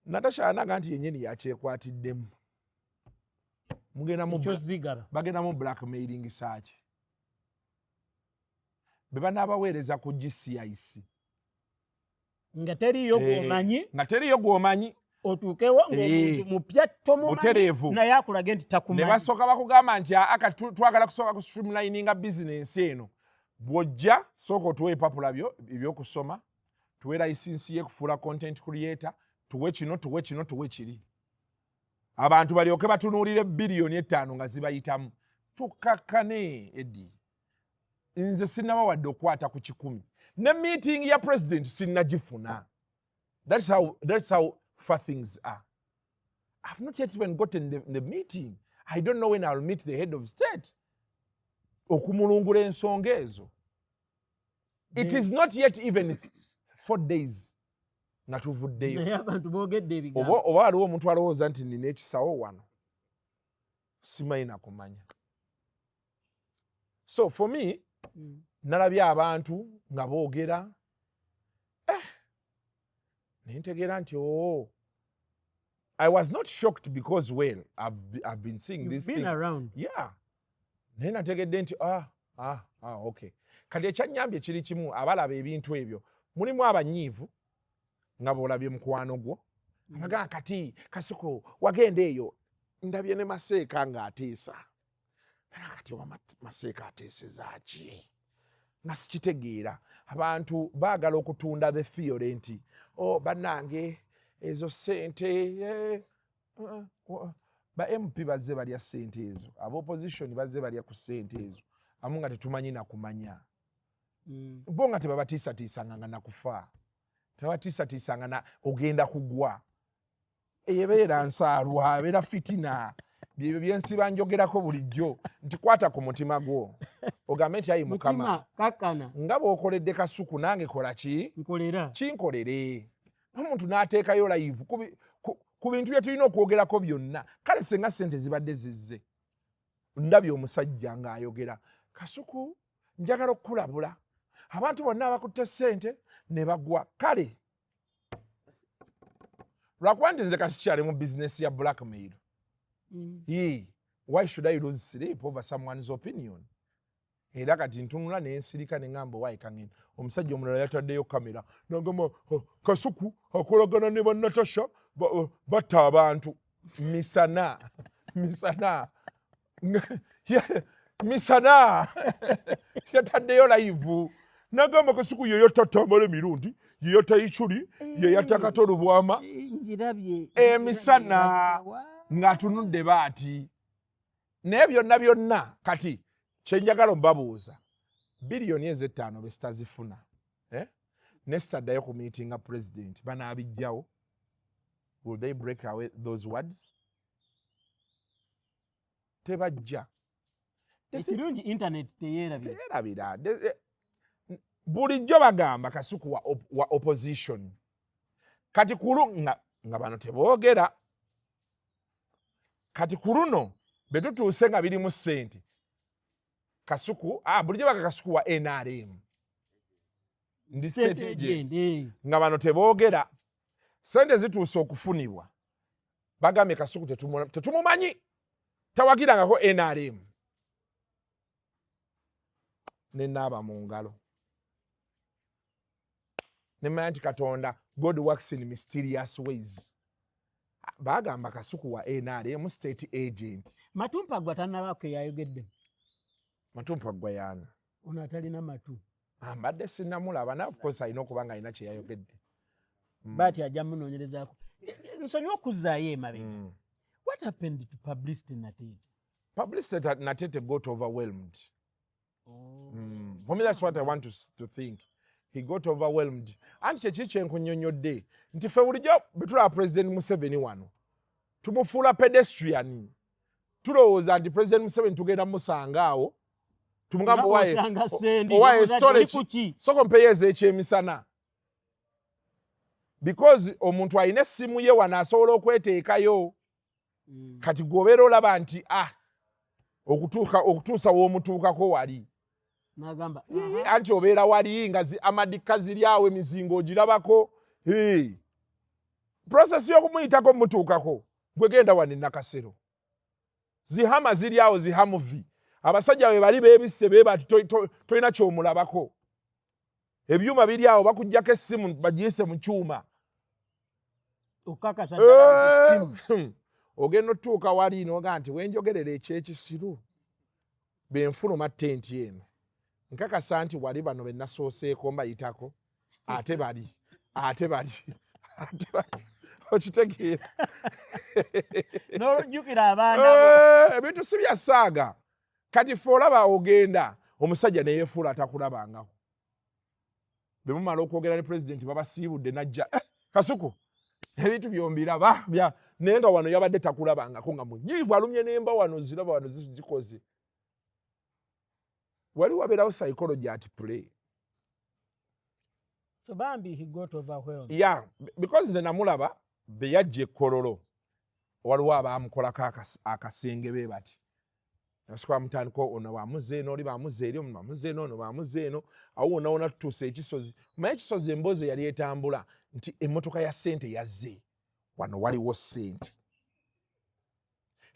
Natasha anaga nti yennyini yakyekwatiddemu bagenda mu blackmailing search be banaabaweereza ku GCIC nga teriyo gw'omanyi otuukewo ng'omuntu mupya tomumanyi naye akulage nti takumanyi. Ne basooka bakugamba nti twagala kusooka ku streamlininga bizinensi eno bw'ojja sooka otuwe epapula ebyokusoma tuwe layisinsi y'ekufuula content creator tuwe kino kiri abantu balyoke batunuulire biliyoni 5 nga zibayitamu tukakkane Eddy. Nze sinnaba wadde okukwata ku 10 ne meeting ya president sinnagifuna. That's how far things are. I've not yet even gotten the meeting. I don't know when I'll meet the head of state okumulungula ensonga ezo. It is not yet even 4 days natuvuddeyo. Oba waliwo omuntu alowooza nti nina ekisawo wano simanyi nakumanya. So for me nalabye abantu nga boogera nentegeera nti I was not shocked because I've been seeing these things around. Yeah. Naye nategedde nti okay. Kati ekyannyambye kiri kimu abalaba ebintu ebyo mulimu abanyiivu nga bw'olabye mukwano gwo abagaa kati Kasuku wagenda eyo ndabye ne Maseeka ng'ateesa kati wa Maseeka ateeseza ki nga sikitegeera abantu baagala okutunda the theory nti bannange ezo ssente ba MP bazze balya ssente ezo ab'opposition bazze balya ku ssente ezo amu nga tetumanyi nakumanya bo nga tebabatiisatiisanga nga nakufa tebabatiisatiisanga na ogenda kugwa ebeera nsaalwa abeera fitina byebyo byensiba njogerako bulijjo nti kwata ku mutima gwo ogambe nti ayi mukama nga bw'okoledde Kasuku nange kola ki kinkolere omuntu n'ateekayo live ku bintu bye tulina okwogerako byonna kale senga ssente zibadde zizze ndabye omusajja ng'ayogera Kasuku njagala okukulabula abantu bonna abakutte ssente ne bagwa kale lwakuba nti nze kati sikyali mu bizinesi ya blackmail why should I lose sleep over someone's opinion era kati ntunula nensirika neŋŋamba owaayi kaŋŋenda omusajja omulala yataddeyo kamera nagamba Kasuku akolagana ne bannatasha batta abantu misana yataddeyo live nagamba Kasuku yeyatta Tambala emirundi yeyatta Ichuli yeyatta Katolo Bwama emisana ng'atunudde baati naye byonna kati kyenjagala mbabuuza biliyoni ez'ettaano be sitazifuna ne sitaddayo ku meeting president banaabijjawo will they break away those words tebajja ekirungi internet teyeerabira bulijjo bagamba Kasuku wa opposition kati kulu nga bano teboogera kati ku luno be tutuuse nga birimu ssente Kasuku bulijjo baga Kasuku wa NRM ndi state agent nga bano teboogera ssente zituuse okufunibwa bagambye Kasuku tetumumanyi tawagirangako NRM ne naaba mu ngalo ne manya nti Katonda God works in mysterious ways bagamba Kasuku wa NRM state agent Matumpa gwa tannabako yayogedde Matumpa gwa yana ono atalina matu mbadde sinnamulaba na of course alina okuba nga alina kye yayogedde bati ajja munoonyerezaako nsonyiwa okuzzaayo emabega what happened to publicity Natete got overwhelmed for me that's what I want to think he got overwhelmed anti kyeki kyenkunnyonnyodde nti ffe bulijjo bwe tulaba President Museveni wano tumufuula pedestrian tulowooza nti President Museveni tugenda musanga awo tumugamba owaye storage soko mpeyo ez'ekyemisana because omuntu alina essimu ye wano asobola okweteekayo kati gwobeera olaba nti okutuusa w'omutuukako wali nagamba anti obeera wali nga amadikka ziri awo emizingo ogirabako process y'okumuyitako mutuukako gwe genda wano Nakasero zihama ziri awo zihamuvi abasajja bwe bali beebisse bee bati tolina ky'omulabako ebyuma biri awo bakuggyako essimu bagiyise mu kyuma okakasa ogenda otuuka wali noga nti wenjogerera ekyekisiru benfuluma ttenti eno nkakasa nti wali bano be nasooseeko mbayitako ate bali okitegeera n'olujjukira abaana ebintu si bya ssaaga kati ffe olaba ogenda omusajja ne yeefuula atakulabangako be mumala okwogera ne pulezidenti babasiibudde najja Kasuku ebintu byombiraba naye nga wano yabadde takulabangako nga munyiivu alumye n'emba wano ziraba wano zikoze wali wabeerawo psychology at play so bambi he got overwhelmed because nze namulaba be yajja ekkololo waliwo abaamukolako akasenge be bati nasukwa mutandiko ono bamuzze eno oli bamuzze eri ono bamuzze eno ono bamuzze eno awo wonna tutuuse ekisozi naye ekisozi emboozi yali etambula nti emmotoka ya Sente yazze wano waliwo ssente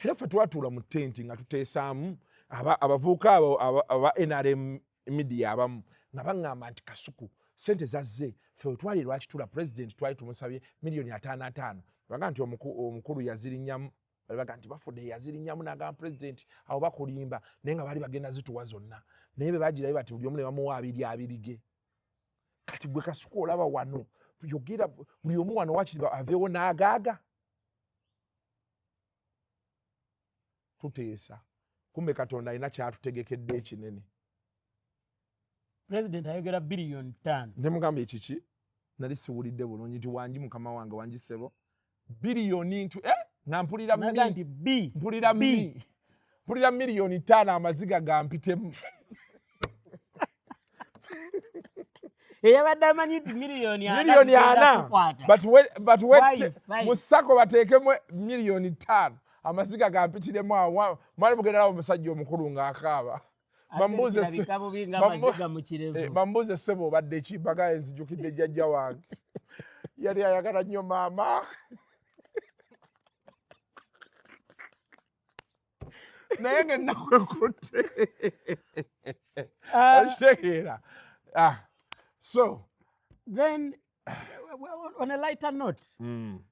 era ffe twatuula mu ttenti nga tuteesaamu abavubuka aba NRM media abamu nga baŋŋamba nti Kasuku Sente zazze ffe wetwali lwaki tula president twali tumusabye miliyoni 55 baga nti omukulu yazirinnyamu balibaga nti bafudde yazirinyamu n'agamba president abo bakulimba naye nga bali bagenda zituwa zonna naye be bagirayo bati buli omu ne bamuwa abirige kati gwe Kasuku olaba wano yogera buli omu wano wakiri aveewo n'agaaga tuteesa kumbe Katonda alina kyatutegekedde ekinene. President ayogera billion 5 ne mugamba ekiki nali siwulidde bulungi nti wangi mukama wange wangi ssebo biliyoni ntu nga mpulira miliyoni 5 amaziga gampitemu eyabadde amanyi nti miliyoni 4 mu Sacco bateekemu miliyoni 5 amaziga gampitiremu awo mwali mugenderawo omusajja omukulu ng'akaaba bambuuze ssebo obadde ki mbaga enzijukidde jjajja wange yali ayagala nnyo maama naye ng'ennaku ekutte okitegeera. So then on a lighter note,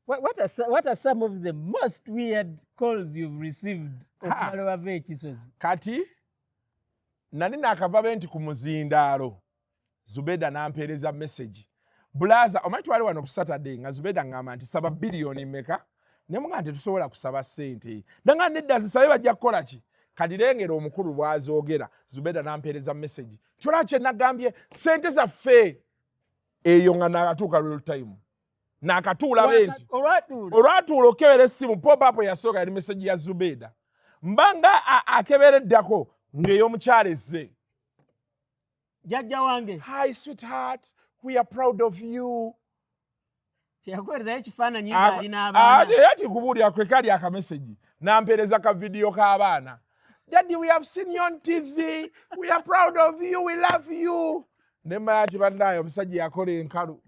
what are some of the most weird calls you've received? Kati nani nakava nti ku muzindaalo Zubeda nampeereza message blaza omanyi twali wano ku Saturday nga Zubeda ngamba nti saba biliyoni meka ne muga nti tusobola kusaba ssente nanga nedda zisabe bajja kukola ki kati lengera omukulu bwazoogera Zubeda nampeereza message kyola kye nagambye ssente zaffe eyo nga nakatuuka real time nakatuula benti olwatuula okebera essimu pop-up yasooka yali message ya Zubeda mbanga akebereddako ng'ey'omukyala ezze jjajja wange hi sweetheart we are proud of you yakwerezayo ekifaananyi ali n'abaana yati kubuulira kwe kali akameseji nampeereza ka video k'abaana daddy we have seen you on TV we are proud of you we love you ne mayati bannaye omusajja yakola enkalu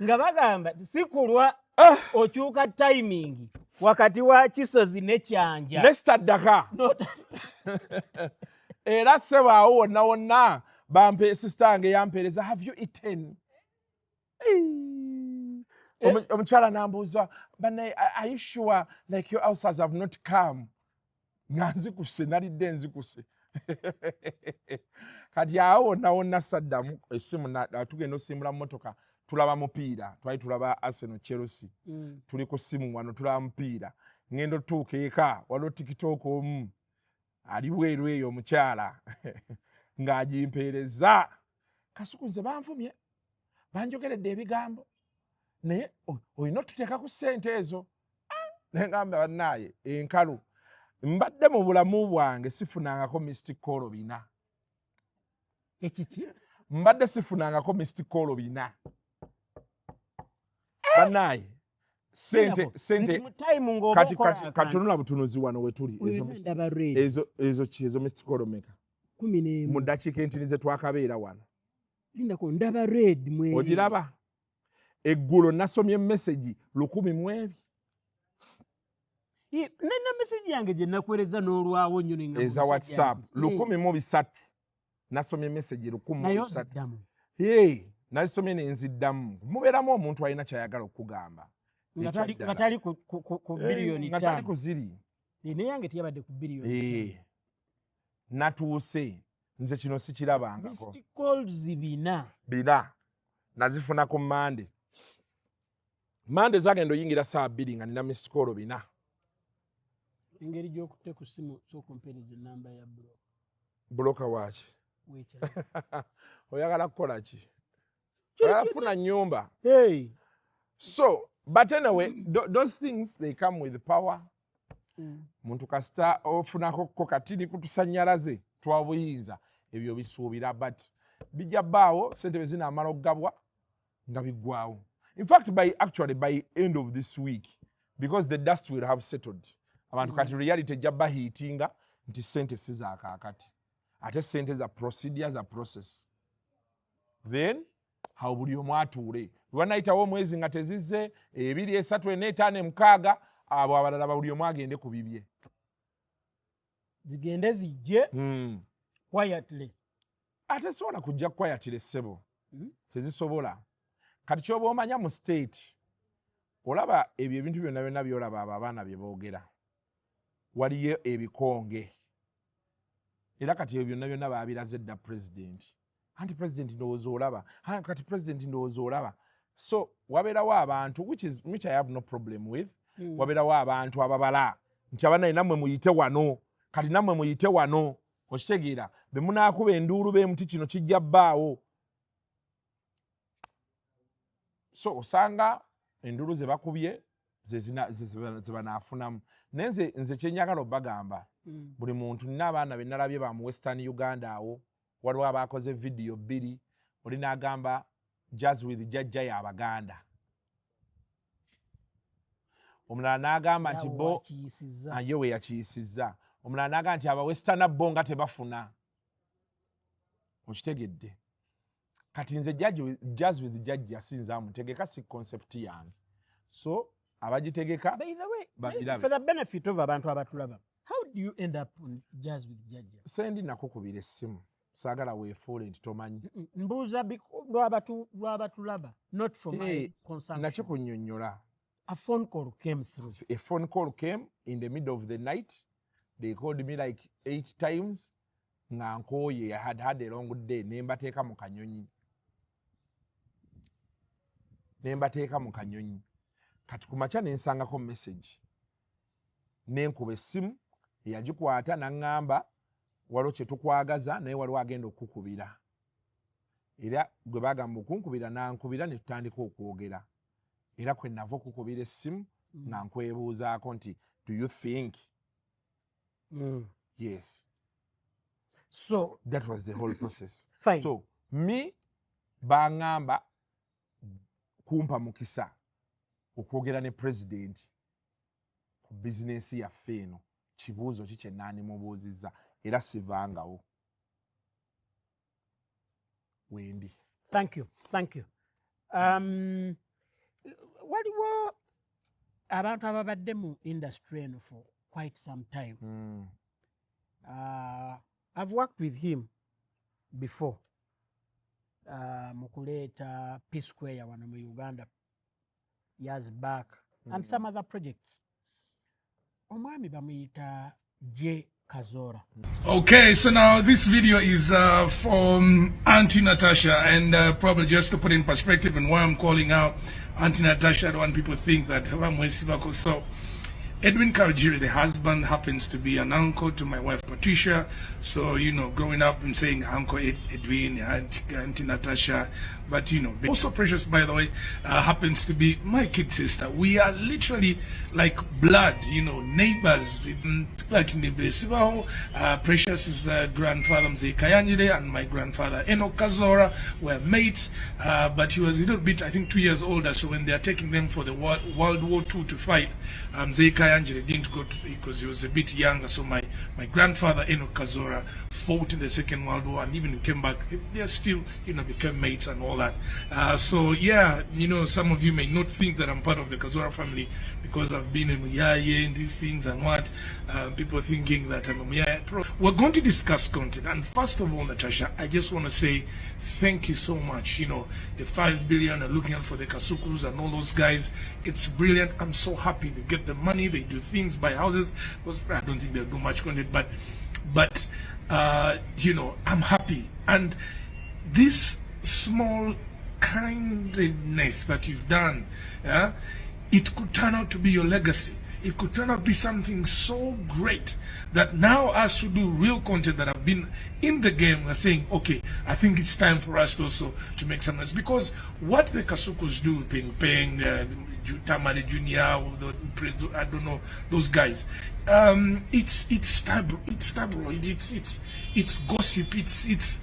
nga bagamba sikulwa okyuka timing wakati wa Kisozi ne Kyanja nestaddaka era sebaawo wonna wonna bampe sistange yampeereza have you eaten omukyala nambuuza bannaye are you sure like your ulcers have not come nga nzikuse nalidde nzikuse kati awo wonna wonna saddamu essimu tugenda osimbula mmotoka tulaba mupiira twali tulaba Arsenal Chelsea tuli ku simu wano tulaba mupiira ngendo tuuka eka waliwo tiktok omu ali bweru eyo omukyala ng'agimpeereza Kasuku nze banvumye banjogeredde ebigambo naye olina otuteeka ku ssente ezo nengamba bannaye enkalu mbadde mu bulamu bwange sifunangako mystic call 4 ekiki mbadde sifunangako mystic call 4 bannaye sente kati tunula butunuzi wano wetuli ezo mystic call meka 11 mu ddakiika entini ze twakabeera wano lindako ndaba red mwe ogiraba eggulo nasomye message 1,000 nena message yange gye nakwereza n'olwawo nnyo nga eza WhatsApp 1,300 nasomye message 1,300 nasomye nenziddamu mubeeramu omuntu alina kyayagala okugamba nga tali ku biliyoni 5 nga tali ku ziri ne yange tiyabadde ku biliyoni natuuse nze kino sikirabangako mystic calls bina nazifuna ku Monday zagenda oyingira saa 2 nga nina mystic call 4 engeri gy'okutte ku simu sokompereza enamba ya bloka waki oyagala kukola ki oyafuna nyumba so but anyway those things they come with power muntu kasita ofunako katini kutusanyalaze twabuyinza ebyo bisuubira but bijja bbaawo sente bwe zinaamala okugabwa nga biggwawo in fact by end of this week because the dust will have settled abantu kati reality ejja bahiitinga nti sente si zaakaakati ate sente za procedure za process then how buli omu atuule lwanayitawo omwezi nga tezizze 2, 3, 4, 5, 6 abo abalala buli omu agende ku bibye zigende zijje quietly ate sobola kujja quietly ssebo tezisobola kati kyoba omanya mu state olaba ebyo ebintu byonna byolaba abaana bye boogera waliyo ebikonge era kati ebyo byonna baabiraze dda president anti president ndowooza olaba kati president ndowooza olaba so wabeerawo abantu which I have no problem with wabeerawo abantu ababala nti abana nammwe muyite wano kati nammwe muyite wano okitegeera be munaakuba enduulu b'emuti kino kijja bbaawo so osanga enduulu ze bakubye ze banaafunamu naye nze kyenjagala obbagamba buli muntu nina abaana be nalabye ba mu Western Uganda awo waliwo abaakoze vidiyo 2 oli n'agamba jazz with jajja y'Abaganda omulala n'agamba nti bo ye we yakiyisizza omulala n'agamba nti abawestana bo nga tebafuna okitegedde kati nze jazz with jajja sinza mutegeka si concept yange so abagitegeka for the benefit of abantu abatulaba how do you end up on jazz with jajja Sendi nakukubira essimu saagala weefuule nti tomanyi mbuuza lwabatulaba not for my consumption nakikunnyonnyola a phone call came through a phone call came in the middle of the night they called me like 8 times nga nkooye I had a long day nembateeka mu kanyonyi kati ku makya nensangako message nenkuba essimu eyagikwata naŋŋamba waliwo kye tukwagaza naye waliwo agenda okukukubira era gwe bagamba okunkubira nankubira ne tutandika okwogera era kwe nava okukubira essimu nga nkwebuuzaako nti do you think yes so that was the whole process fine. So me baŋŋamba kumpa mukisa okwogera ne president ku bizinensi yaffe eno kibuuzo ki kye naanimubuuzizza era sivangawo wendi. Thank you. Waliwo abantu ababadde mu industry eno for quite some time. I've worked with him before mu kuleeta Peace Square wano mu Uganda years back and some other projects. Omwami bamuyita J. Kazora. Okay, so now this video is from Auntie Natasha, and probably just to put in perspective and why I'm calling out Auntie Natasha, I don't want people to think that I'm Wesibako. So Edwin Karajiri, the husband, happens to be an uncle to my wife Patricia. So, you know, growing up and saying Uncle Edwin, Auntie Natasha, but you know, also Precious, by the way, happens to be my kid sister. We are literally like blood, you know, neighbors. Precious is the grandfather Mzee Kayanjire, and my grandfather Eno Kazora were mates, but he was a little bit, I think, 2 years older. So when they are taking them for the World War II to fight, Mzee Kayanjire didn't go because he was a bit younger. So my grandfather Eno Kazora fought in the Second World War and even came back. They still, you know, became mates and all that. So yeah, you know, some of you may not think that I'm part of the Kazora family because I've been in Muyaye and these things and what. People thinking that I'm a Muyaye pro. We're going to discuss content, and first of all, Natasha, I just want to say thank you so much. You know, the 5 billion are looking out for the Kasukus and all those guys. It's brilliant. I'm so happy they get the money, they do things, buy houses. I don't think they'll do much content, but you know, I'm happy. And this small kindness that you've done, it could turn out to be your legacy. It could turn out to be something so great that now us who do real content that have been in the game are saying, okay, I think it's time for us also to make some noise. Because what the Kasukus do, Peng, Tamale Junior, I don't know, those guys, it's tabloid, it's gossip, it's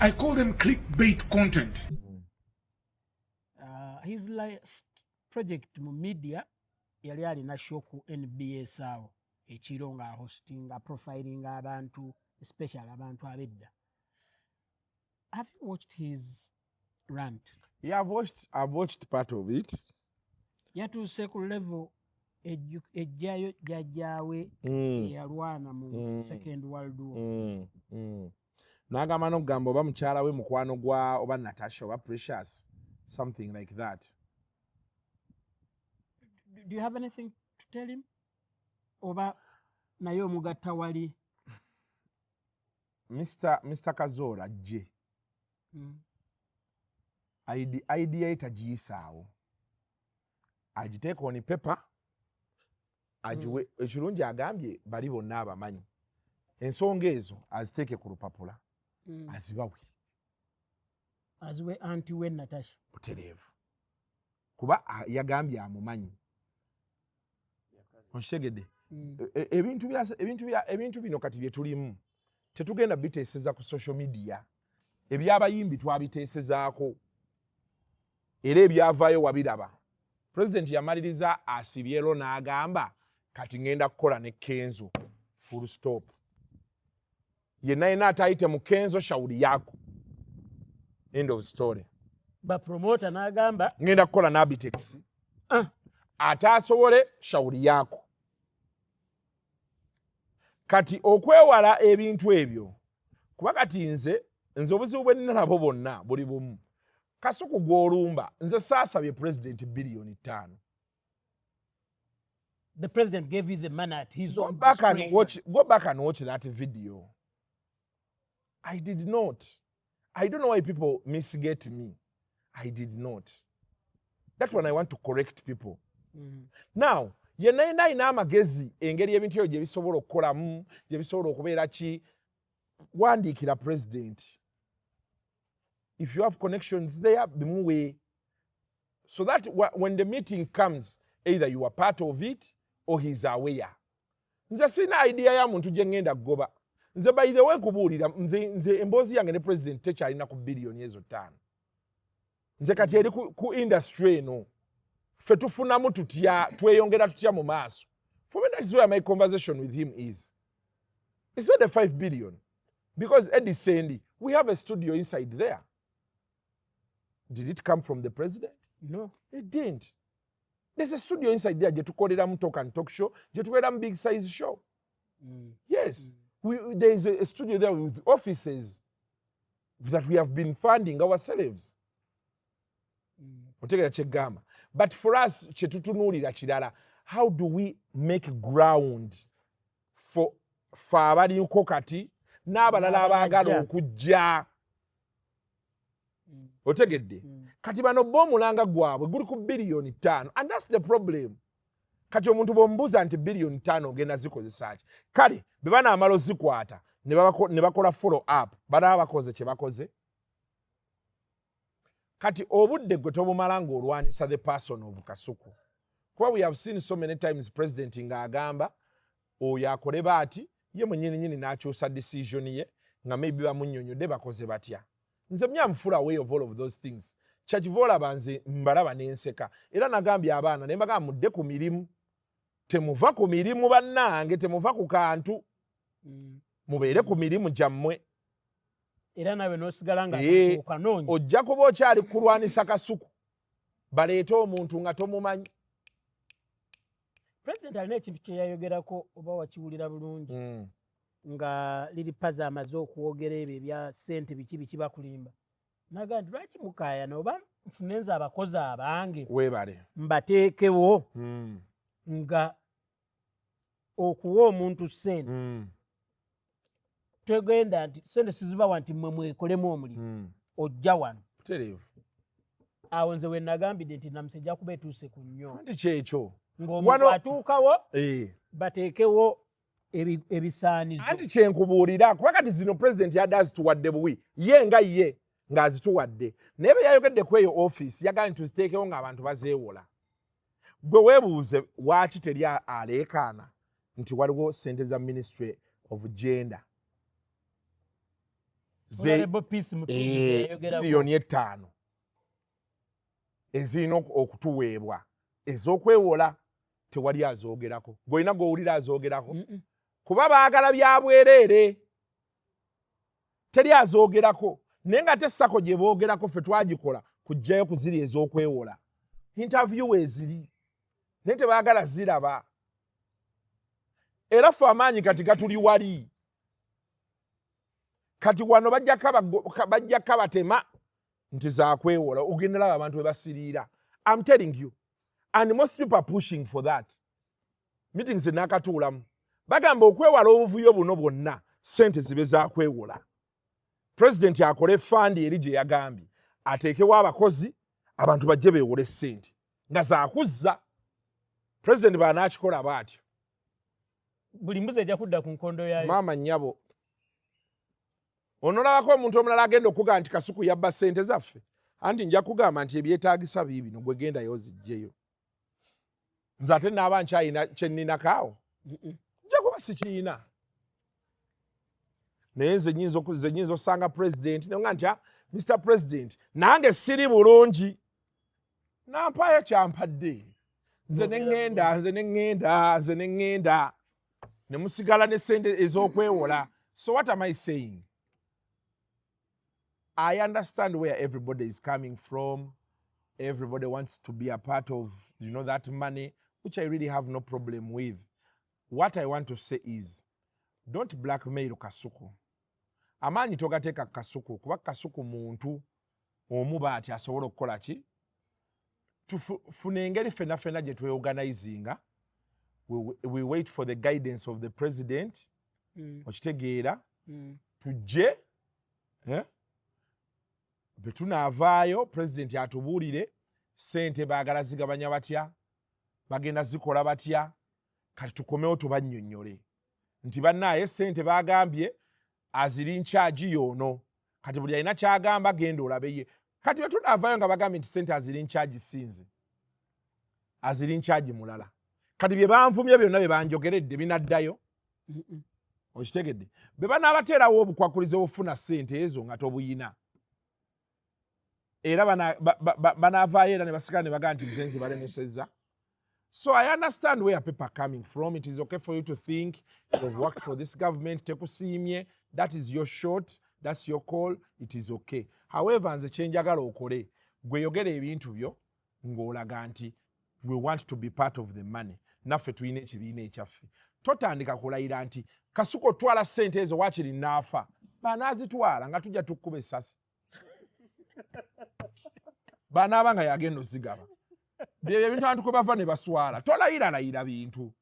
I call them clickbait content. His last project mu media yali alina show ku NBS awo ekiro nga hostinga profiling abantu, especially abantu abedda. Have you watched his rant? Yeah, I've watched part of it. Yatuuse ku level ejjayo jjajjaawe eyalwana mu Second World War. N'agamba n'okugamba oba mukyala we mukwano gwa oba Natasha oba Precious, something like that. Do you have anything to tell him? Oba naye omugatta wali? Mr. Kazora je. Idea etagiyisaawo. Agiteeka on paper. Ajiwe ekirungi agambye bali bonna abamanyi. Ensonga ezo aziteeke ku lupapula. Azibawe. Aziwe anti we Natasha. Butereevu. Kuba yagambye amumanyi. Onshegede. Ebintu bino kati bye tulimu. Tetugenda biteeseza ku social media. Ebyabayimbi twabiteesezaako. Era ebyavaayo wabiraba. President yamaliriza asibyero n'agamba kati ngenda kukola ne Kenzo. Full stop. Yenna atayite mu Kenzo shauri yako. End of story. Ba promoter n'agamba ngenda kukola na Abitex. Atasobole shauri yako. Kati okwewala ebintu ebyo. Kuba kati nze obuzibu bwe nalabo bonna buli bumu. Kasuku gw'olumba nze saasabye president bilioni 5. The president gave you the money at his own Go back and watch that video. I did not. I don't know why people misget me. I did not. That's when I want to correct people. Now, yenna ina amagezi engeri ebintu ebyo gye bisobola okukolamu, gye bisobola okubeera ki, wandiikira president. If you have connections there, bimuwe. So that when the meeting comes, either you are part of it or he's aware. Nze sina idea ya muntu gye ngenda kugoba. Nze by the way kubuulira, nze emboozi yange ne president tekyalina ku billion ezo 5. Nze kati eri ku industry eno. Ffe tufunamu tutya, tweyongera tutya mu maaso. For me, that's where my conversation with him is. It's not the 5 billion. Because Eddy Sendi, we have a studio inside there. Did it come from the president? No. It didn't. There's a studio inside there. Jetukoleramu talk and talk show. Jetukoleramu big size show. Yes. There is a studio there with offices that we have been funding ourselves. But for us, how do we make ground for abali nkokati n'abalala abaagala okujja? Otegedde. Kati bano bomulanga gwabwe guli ku billion 5. And that's the problem. Kati omuntu bombuza nti billion 5 ogenda zikozesa ki? Kale bebana amalo zikwata ne bakola follow up. Balaba bakoze kye bakoze. Kati obudde gwe tobumalanga olwanisa the person of Kasuku. Kuba we have seen so many times president ng'agamba oyo akole baati ye mwennyini n'akyusa decision ye nga maybe bamunnyonnyodde bakoze batya. Nze mnyamfula way of all of those things. Kyakivola banze mbalaba n'enseka. Era nagambye abaana ne mbagamba mudde ku mirimu. Temuva ku mirimu bannange, temuva ku kantu. Mubeere ku mirimu gyammwe. Era nawe n'osigala nga okanoonya. Ojja kuba okyali kulwanisa Kasuku. Baleete omuntu nga tomumanyi. President alina ekintu kye yayogerako oba wakiwulira bulungi. Nga liri paza amaze okwogera ebyo ebya Sente biki bakulimba. Naga nti lwaki mukaayana oba nfune nze abakozi abange. Weebale. Mbateekewo. Nga okuwa omuntu Sente. Twegenda nti Sente sizibawa nti mmwe mwekolemu omulimu. Ojja wano. Butereevu. Awo nze we nagambidde nti namusajja kuba etuuse ku nnyo. Anti kyekyo. Ng'omuntu atuukawo bateekewo ebisaanizo. Anti kyenkubuulira kuba kati zino president yadde azituwadde buwi. Ye nga ye ng'azituwadde. Naye bwe yayogedde ku eyo office yagambye nti tuziteekewo ng'abantu bazeewola. Gwe weebuuze lwaki teri aleekaana nti waliwo ssente za Ministry of Gender. Billioni 5 ezirina okutuweebwa ez'okwewola tewali azoogerako. Gw'olina gw'owulira azoogerako. Kuba baagala bya bwereere. Teri azoogerako. Naye nga te Sacco gye boogerako ffe twagikola kuggyayo ku ziri ez'okwewola. Interview eziri. Naye tebaagala ziraba. Era ffe amaanyi kati gatuli wali. Kati wano bajjako batema nti za kwewola. Ogenda laba abantu we basiriira. I'm telling you. and most people are pushing for that. Meetings nakatuulamu bagamba okwewala obuvuyo buno bwonna sente zibe zakwewola. President akole fund eri gye yagambye ateekewo abakozi abantu bajje beewole sente nga zaakuzza. President baanaakikola bw'atyo. Buli mbuzi ejja kudda ku nkondo yayo. Maama nnyabo onolabako omuntu omulala agenda okuga nti Kasuku yabba sente zaffe anti nja kugamba nti ebyetaagisa biibino gwe genda yozijjeyo. Nze ate naaba nkyayina kye nninakaawo nja kuba sikiina. Naye nze nnyinza osanga president ne nga nti Mr. President nange siri bulungi nampaayo kyampadde nze ne ŋŋenda ne musigala ne sente ez'okwewola. So what am I saying? I understand where everybody is coming from. Everybody wants to be a part of, that money, which I really have no problem with. What I want to say is, don't blackmail Kasuku. Amaanyi togateeka Kasuku kuba Kasuku muntu omu bw'ati asobola okukola ki? Tufune engeri ffenna gye tweorganizinga. We wait for the guidance of the president. Okitegeera tujje bwe tunaavaayo president atubuulire sente baagala zigabanya batya, bagenda zikola batya, kati tukomewo tubannyonnyole nti bannaaye sente baagambye aziri nkyagi yoono, kati buli alina kyagamba genda olabe ye. Kati bwe tunaavaayo nga bagambye nti sente aziri nkyagi sinze, aziri nkyagi mulala, kati bye banvumye byonna bye banjogeredde binaddayo. Okitegedde bwe banaabateerawo obukwakulizo obufuna sente ezo nga tobuyina, era banaavaayo era ne basigala ne bagaa nti nze balemesezza. So I understand where people are coming from. It is okay for you to think you've worked for this government, tekusiimye, that is your shot, that's your call, it is okay. However, nze kye njagala okole gwe yogera ebintu byo ng'olaga nti we want to be part of the money. Naffe tulina ekibiina ekyaffe. Totandika kulayira nti Kasuku twala sente ezo waakiri naafa. Banaazitwala nga tujja tukkuba essasi. Banaaba nga yagenda ozigaba. Bye bintu abantu kwe bava ne baswala. Tolayira bintu.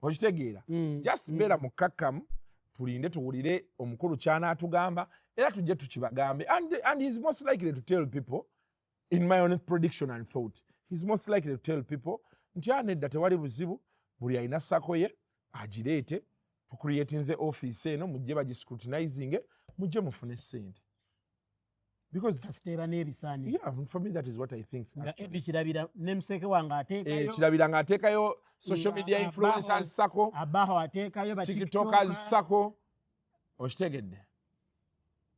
Okitegeera. Just beera mukkakkamu tulinde tuwulire omukulu ky'anaatugamba era tujje tukibagambe. And he's most likely to tell people, in my own prediction and thought, he's most likely to tell people nti nedda tewali buzibu, buli alina Sacco ye agireete, tucreatinze office eno mujje bagiscrutinizing, mujje mufune sente. Because for me that is what I think. Eddy kirabira nemuseke wange ateekayo. Kirabira ng'ateekayo social media influencers Sacco. Abaho ateekayo ba TikTokers Sacco. Okitegedde.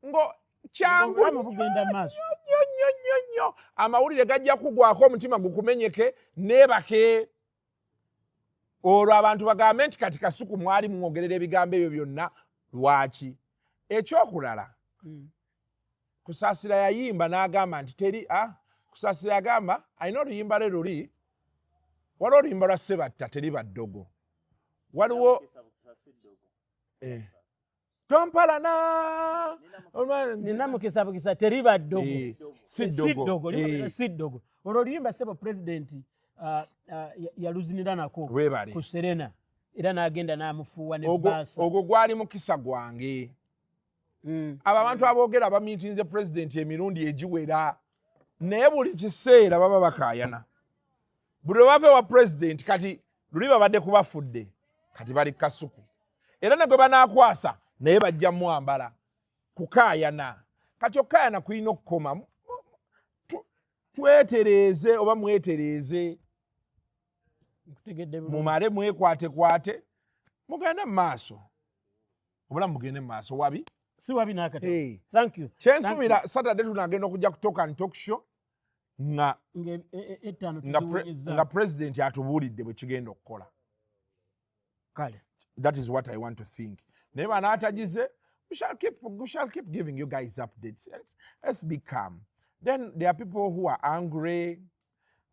Ngo kyangu bugenda maaso. Nnyo. Amawulire gajja kugwako omutima gukumenyeke neebake. Olwo abantu bagambe nti kati Kasuku mwali mwogerera ebigambo ebyo byonna lwaki? Ekyokulala. Kusaasira yayimba n'agamba nti teri Kusaasira yagamba alina oluyimba lwe luli, waliwo oluyimba lwa Sebatta teri baddogo, waliwo tompalana nina mukisa teri baddogo siddogo. Olwo oluyimba Sebo president yaluzinira nako ku Serena era n'agenda n'amufuuwa ne baasa. Ogwo gwali mukisa gwange. Abo abantu aboogera bamiitinze president emirundi egiwera naye buli kiseera baba bakaayana. Buli lwe bava ewa president kati luli babadde kubafudde kati bali Kasuku. Era ne gwe banaakwasa naye bajja mwambala kukaayana. Kati okukaayana kulina okukoma. Twetereeze oba mwetereeze. Mumale mwekwatekwate mugende mu maaso. Obulamu mugende mu maaso wabi. Si wabi nakati. Thank you. Kyensumira Saturday tunagenda okujja kutoka and talk show nga president atubuulidde bwe kigenda okukola. Kale. That is what I want to think. Naye banaatagize, we shall keep giving you guys updates. Let's be calm. Then there are people who are angry,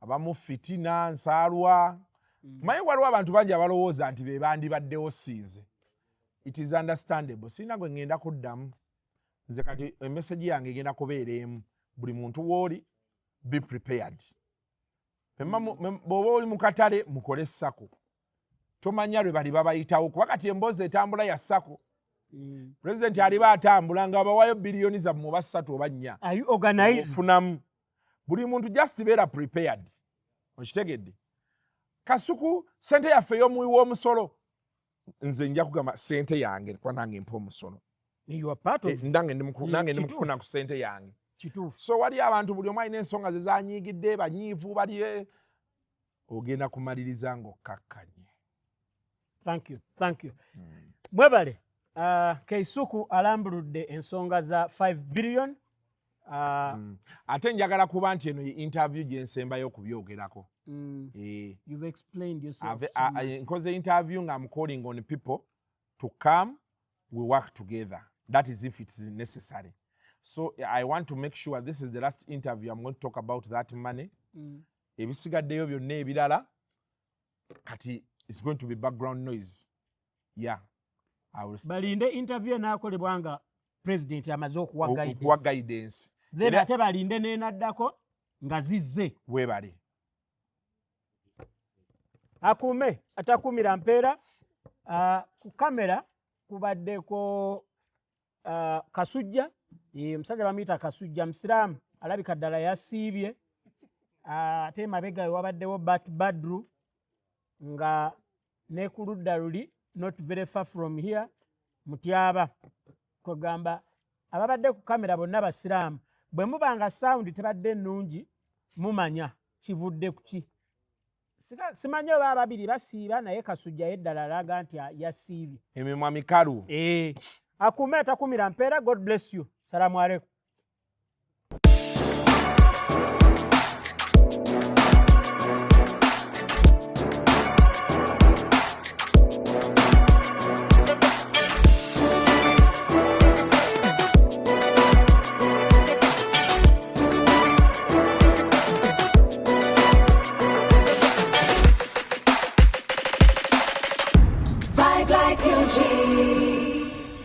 abamu fitina, nsaalwa. Maye waliwo abantu bangi abalowooza nti be bandibaddewo sinze. It is understandable. Sina gwe ngenda kuddamu. Nze kati message yange egenda kubeera emu. Buli muntu w'oli, be prepared. bw'oba oli mu katale mukole Sacco. Tomanya lwe bali babayitawo kuba kati emboozi etambula ya Sacco. Pulezidenti aliba atambula nga bawayo biliyoni zammwe oba 3 oba 4. Ofunamu. Buli muntu just beera prepared. Okitegedde. Kasuku sente yaffe y'omuwi w'omusolo. Nze nja kugamba sente yange kuba nange mpa omusolo. Nange ndi mukufuna ku sente yange. So wali abantu buli omu alina ensonga ze zanyiigidde banyiivu bali ogenda kumaliriza ng'okkakkanye. Thank you. Mwebale. Kasuku alambuludde ensonga za 5 billion. Ate njagala kuba nti eno interview gye nsembayo okubyogerako. You've explained yourself. Nkoze interview nga I'm calling on people to come, we work together. That is if it is necessary. So I want to make sure this is the last interview I'm going to talk about that money. Ebisigaddeyo byonna ebirala kati it's going to be background noise. Yeah. Balinde interview enaakolebwa nga president amaze okuwa guidance. Then ate balinde n'enaddako nga zizze. Weebale. Akuume atakumira mpeera. Ku kamera kubaddeko Kasujja. Omusajja bamuyita Kasujja Musiraamu alabika ddala yasiibye. Ate mabega we wabaddewo Badru nga ne ku ludda luli not very far from here Mutyaba. Kugamba ababadde ku kamera bonna basiraamu bwe mubanga sound tebadde nnungi mumanya kivudde ku ki. Simanyi oba ababiri basiiba naye Kasujja yeddala alaga nti yasiibye. Emimwa mikalu. Akuume atakumira mpeera. God bless you. Salamu alaikum. Vibe like UG.